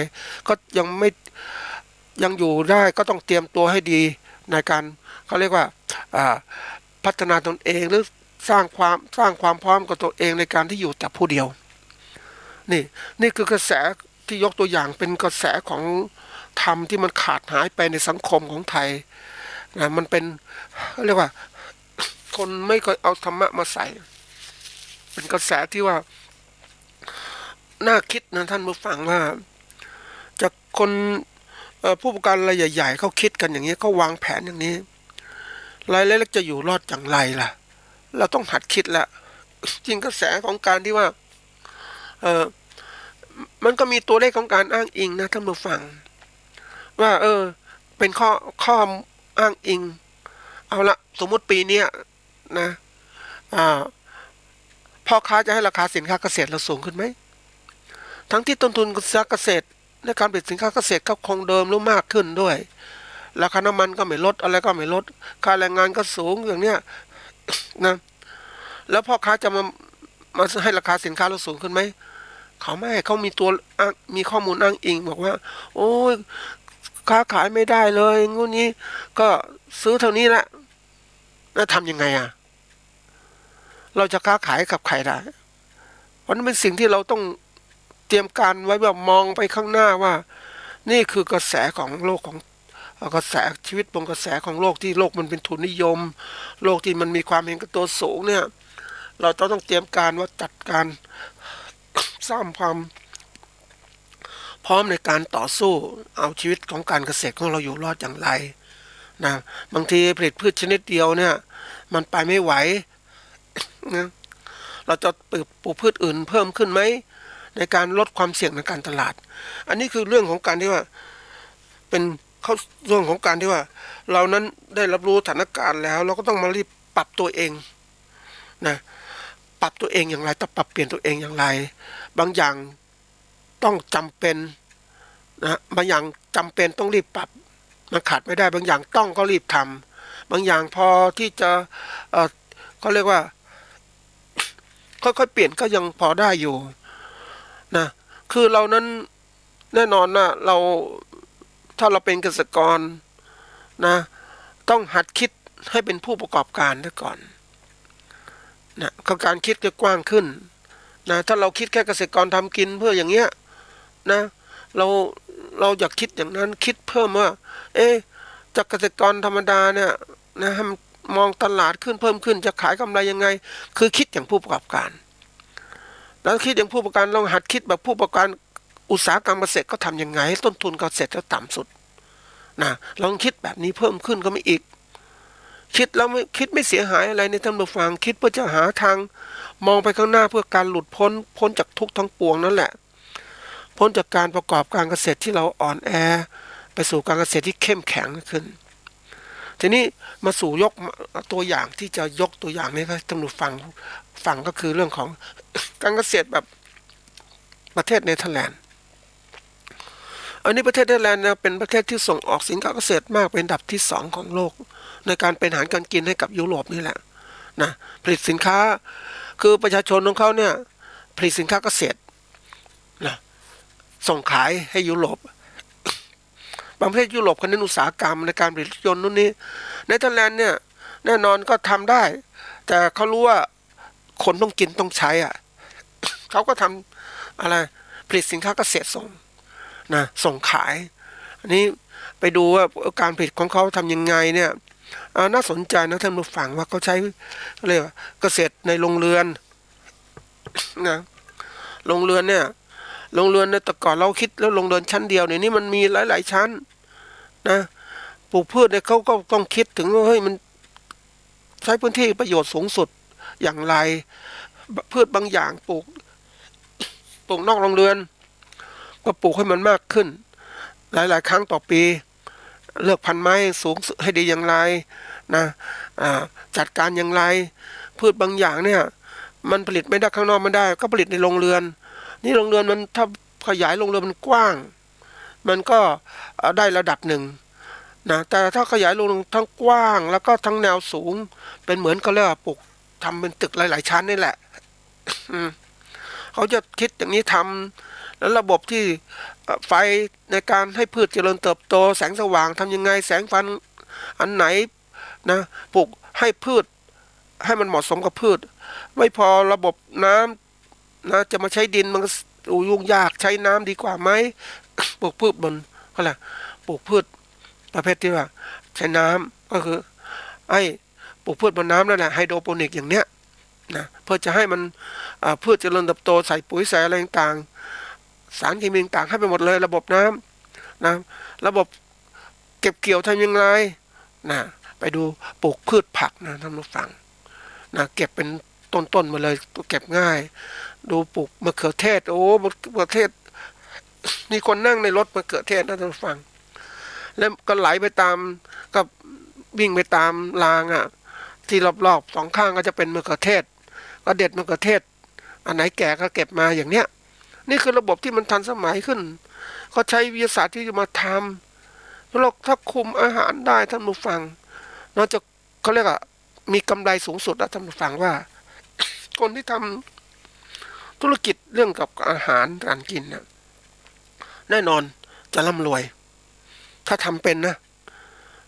ก็ยังอยู่ได้ก็ต้องเตรียมตัวให้ดีในการเขาเรียกว่าพัฒนาตนเองหรือสร้างความพร้อมกับตัวเองในการที่อยู่แต่ผู้เดียวนี่คือกระแสที่ยกตัวอย่างเป็นกระแสของธรรมที่มันขาดหายไปในสังคมของไทยนะมันเป็นเรียกว่าคนไม่เคยเอาธรรมะมาใส่เป็นกระแสที่ว่าน่าคิดนะท่านผู้ฟังว่าจากคนผู้ประกันรายใหญ่ๆเขาคิดกันอย่างนี้เขาวางแผนอย่างนี้รายเล็กๆจะอยู่รอดอย่างไรล่ะเราต้องหัดคิดละจริงกระแสของการที่ว่า มันก็มีตัวเลขของการอ้างอิงนะท่านผู้ฟังว่าเป็นข้ออ้างอิงเอาละสมมุติปีเนี้ยนะอ่าพ่อค้าจะให้ราคาสินค้าเกษตรเราสูงขึ้นไหมทั้งที่ต้นทุนเกษตรในการผลิตสินค้าเกษตรก็คงเดิมหรือมากขึ้นด้วยราคาน้ำมันก็ไม่ลดอะไรก็ไม่ลดค่าแรงงานก็สูงอย่างเนี้ยนะแล้วพ่อค้าจะมาให้ราคาสินค้าเราสูงขึ้นไหมเขาไม่เขามีตัวมีข้อมูลอ้างอิงบอกว่าโอ้ยค้าขายไม่ได้เลยงูนี้ก็ซื้อเท่านี้แหละแล้วทำยังไงอ่ะเราจะค้าขายกับใครได้เพราะนั้นเป็นสิ่งที่เราต้องเตรียมการไว้แบบมองไปข้างหน้าว่านี่คือกระแสของโลกของกระแสชีวิตบนกระแสของโลกที่โลกมันเป็นทุนนิยมโลกที่มันมีความเห็นแก่ตัวสูงเนี่ยเราต้องเตรียมการว่าจัดการสร้างความพร้อมในการต่อสู้เอาชีวิตของการเกษตรของเราอยู่รอดอย่างไรนะบางทีผลิตพืชชนิดเดียวเนี่ยมันไปไม่ไหวนะเราจะปลูกพืชอื่นเพิ่มขึ้นไหมในการลดความเสี่ยงในการตลาดอันนี้คือเรื่องของการที่ว่าเป็นเรื่องของการที่ว่าเรานั้นได้รับรู้สถานการณ์แล้วเราก็ต้องมารีบปรับตัวเองนะปรับตัวเองอย่างไรต้องปรับเปลี่ยนตัวเองอย่างไรบางอย่างต้องจำเป็นนะบางอย่างจำเป็นต้องรีบปรับมันขาดไม่ได้บางอย่างต้องก็รีบทำบางอย่างพอที่จะเขาเรียกว่าค่อยๆเปลี่ยนก็ยังพอได้อยู่นะคือเรานั้นแน่นอนนะเราถ้าเราเป็นเกษตรกรนะต้องหัดคิดให้เป็นผู้ประกอบการด้วยก่อนนะการคิดจะกว้างขึ้นนะถ้าเราคิดแค่เกษตรกรทำกินเพื่ออย่างเงี้ยนะเราอยากคิดอย่างนั้นคิดเพิ่มว่าจากเกษตรกรธรรมดาเนี่ยนะมองตลาดขึ้นเพิ่มขึ้นจะขายกำไรยังไงคือคิดอย่างผู้ประกอบการแล้วคิดอย่างผู้ประกอบการลองหัดคิดแบบผู้ประกอบการอุตสาหกรรมเกษตรก็ทำยังไงให้ต้นทุนเกษตรก็ต่ำสุดนะลองคิดแบบนี้เพิ่มขึ้นก็ไม่อีกคิดแล้วไม่เสียหายอะไรในท่านผู้ฟังคิดเพื่อจะหาทางมองไปข้างหน้าเพื่อการหลุดพ้นจากทุกข์ทั้งปวงนั่นแหละพ้นจากการประกอบการเกษตรที่เราอ่อนแอไปสู่การเกษตรที่เข้มแข็งขึ้นทีนี้มาสู่ยกตัวอย่างที่จะยกตัวอย่างนี้ให้ท่านผู้ฟังก็คือเรื่องของการเกษตรแบบประเทศเนเธอร์แลนด์อันนี้ประเทศเนเธอร์แลนด์เนี่ยเป็นประเทศที่ส่งออกสินค้าเกษตรมากเป็นอันดับที่2ของโลกในการเป็นอาหารการกินให้กับยุโรปนี่แหละนะผลิตสินค้าคือประชาชนของเขาเนี่ยผลิตสินค้าเกษตรนะส่งขายให้ยุโรปบางประเทศยุโรปเขาเน้นอุตสาหกรรมในการผลิตรถยนต์นู่นนี่เนเธอร์แลนด์เนี่ยแน่นอนก็ทำได้แต่เขารู้ว่าคนต้องกินต้องใช้อ่ะเขาก็ทำอะไรผลิตสินค้าเกษตรส่งขายอันนี้ไปดูว่าการผลิตของเขาทำยังไงเนี่ยน่าสนใจนะท่านผู้ฟังว่าเขาใช้เรียกว่าเกษตรในโรงเรือนนะโรงเรือนเนี่ยแต่ก่อนเราคิดแล้วโรงเรือนชั้นเดียวเนี่ยนี่มันมีหลายๆชั้นนะปลูกพืชเนี่ยเขาก็ต้องคิดถึงว่าเฮ้ยมันใช้พื้นที่ประโยชน์สูงสุดอย่างไรพืชบางอย่างปลูกนอกโรงเรือนก็ปลูกให้มันมากขึ้นหลายๆครั้งต่อปีเลือกพันธุ์ไม้สูงให้ดีอย่างไรนะจัดการอย่างไรพืชบางอย่างเนี่ยมันผลิตไม่ได้ข้างนอกไม่ได้ก็ผลิตในโรงเรือนนี่โรงเรือนมันถ้าขยายโรงเรือนมันกว้างมันก็ได้ระดับหนึ่งนะแต่ถ้าขยายโรงเรือนทั้งกว้างแล้วก็ทั้งแนวสูงเป็นเหมือนเขาเรียกว่าปลูกทำเป็นตึกหลายๆชั้นนี่แหละเขาจะคิดอย่างนี้ทำแล้วระบบที่ไฟในการให้พืชเจริญเติบโตแสงสว่างทำยังไงแสงฟันอันไหนนะปลูกให้พืชให้มันเหมาะสมกับพืชไม่พอระบบน้ำนะจะมาใช้ดินมันก็ยุ่งยากใช้น้ำดีกว่าไหมปลูกพืชบนก็แหละปลูกพืชประเภทที่ว่าใช้น้ำก็คือไอ้ปลูกพืชบนน้ำนั่นแหละไฮโดรโปนิกอย่างเนี้ยนะเพื่อจะให้มันพืชเจริญเติบโตใส่ปุ๋ยใส่อะไรต่างๆสารเคมีต่างให้ไปหมดเลยระบบน้ำนะระบบเก็บเกี่ยวทำยังไงนะไปดูปลูกพืชผักนะท่านผู้ฟังนะเก็บเป็นต้นๆมาเลยเก็บง่ายดูปลูกมะเขือเทศโอ้มะเขือเทศ มีคนนั่งในรถมะเขือเทศนะท่านผู้ฟังแล้วก็ไหลไปตามก็วิ่งไปตามรางที่รอบๆสองข้างก็จะเป็นมะเขือเทศก็เด็ดมะเขือเทศอันไหนแก่ก็เก็บมาอย่างเนี้ยนี่คือระบบที่มันทันสมัยขึ้นเขาใช้วิทยาศาสตร์ที่จะมาทำแล้วถ้าคุมอาหารได้ท่านผู้ฟังเราจะเขาเรียกมีกำไรสูงสุดท่านผู้ฟังว่าคนที่ทำธุรกิจเรื่องกับอาหารการกินนะแน่นอนจะร่ำรวยถ้าทำเป็นนะ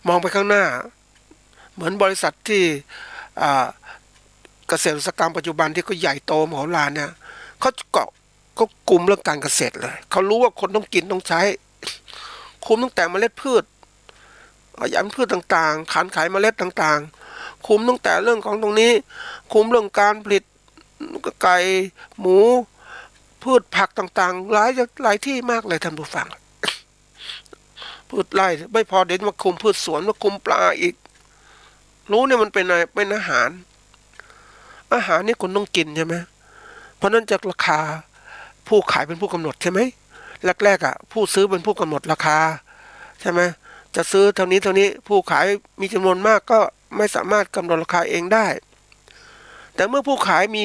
มองไปข้างหน้าเหมือนบริษัทที่เกษตรอุตสาหกรรมปัจจุบันที่เขาใหญ่โตมโหฬารเนี่ยเขากลุ่มเรื่องการเกษตรเลยเขารู้ว่าคนต้องกินต้องใช้คุมตั้งแต่เมล็ดพืชยำพืชต่างๆขายเมล็ดต่างๆคุมตั้งแต่เรื่องของตรงนี้คุมเรื่องการผลิตไก่หมูพืชผักต่างๆหลายที่มากเลยท่านผู้ฟังพืชไร่ไม่พอเดี๋ยวมาคุมพืชสวนมาคุมปลาอีกรู้เนี่ยมันเป็นอาหารนี่คนต้องกินใช่ไหมเพราะนั้นจากราคาผู้ขายเป็นผู้กำหนดใช่ไหมแรกผู้ซื้อเป็นผู้กำหนดราคาใช่ไหมจะซื้อเท่านี้ผู้ขายมีจำนวนมากก็ไม่สามารถกำหนดราคาเองได้แต่เมื่อผู้ขายมี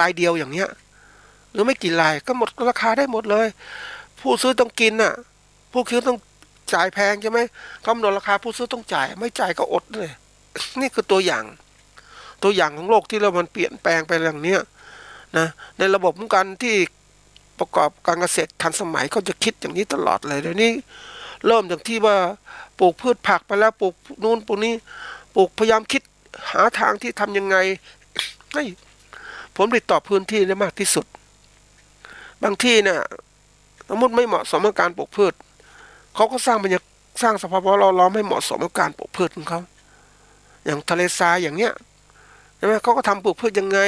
รายเดียวอย่างเนี้ยหรือไม่กี่รายก็หมดราคาได้หมดเลยผู้ซื้อต้องกินผู้ซื้อต้องจ่ายแพงใช่ไหมกำหนดราคาผู้ซื้อต้องจ่ายไม่จ่ายก็อดเลย นี่คือตัวอย่างของโลกที่เรามันเปลี่ยนแปลงไปอย่างเนี้ยนะในระบบของการที่ประกอบการเกษตรทันสมัยเขาจะคิดอย่างนี้ตลอดเลยเดี๋ยวนี้เริ่มจากที่ว่าปลูกพืชผักไปแล้วปลูกนู่นปลูกนี้ปลูกพยายามคิดหาทางที่ทำยังไงให้ผลผลิตต่อพื้นที่ได้มากที่สุดบางที่เนี่ยสมมติไม่เหมาะสมกับการปลูกพืชเขาก็สร้างสภาพแวดล้อมให้เหมาะสมกับการปลูกพืชของเขาอย่างทะเลทรายอย่างเนี้ยใช่ไหมเขาก็ทำปลูกพืชยังไง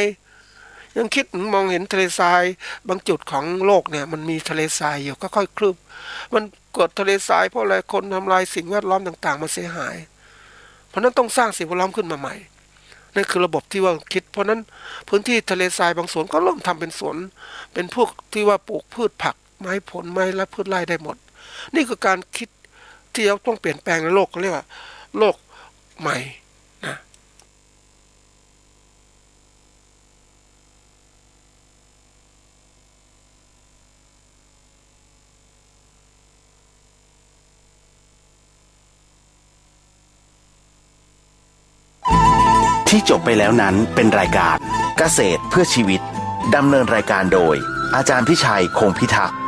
ยังคิดมองเห็นทะเลทรายบางจุดของโลกเนี่ยมันมีทะเลทรายอยู่ก็ค่อยคลืบมันเกิดทะเลทรายเพราะอะไรคนทำลายสิ่งแวดล้อมต่างๆมาเสียหายเพราะนั้นต้องสร้างสิ่งแวดล้อมขึ้นมาใหม่นั่นคือระบบที่ว่าคิดเพราะนั้นพื้นที่ทะเลทรายบางส่วนก็เริ่มทำเป็นสวนเป็นพวกที่ว่าปลูกพืชผักไม้ผลไม้และพืชไร่ได้หมดนี่คือการคิดที่เราต้องเปลี่ยนแปลงในโลกเขาเรียกว่าโลกใหม่นะ ที่จบไปแล้วนั้นเป็นรายการเกษตรเพื่อชีวิตดำเนินรายการโดยอาจารย์พิชัยคงพิทักษ์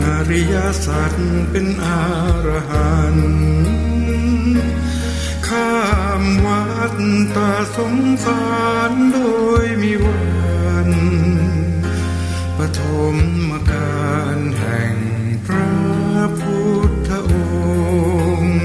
อริยสัจเป็นอรหันต์ข้ามวัฏฏะสงสารโดยมีวันปฐมกาลแห่งพระพุทธองค์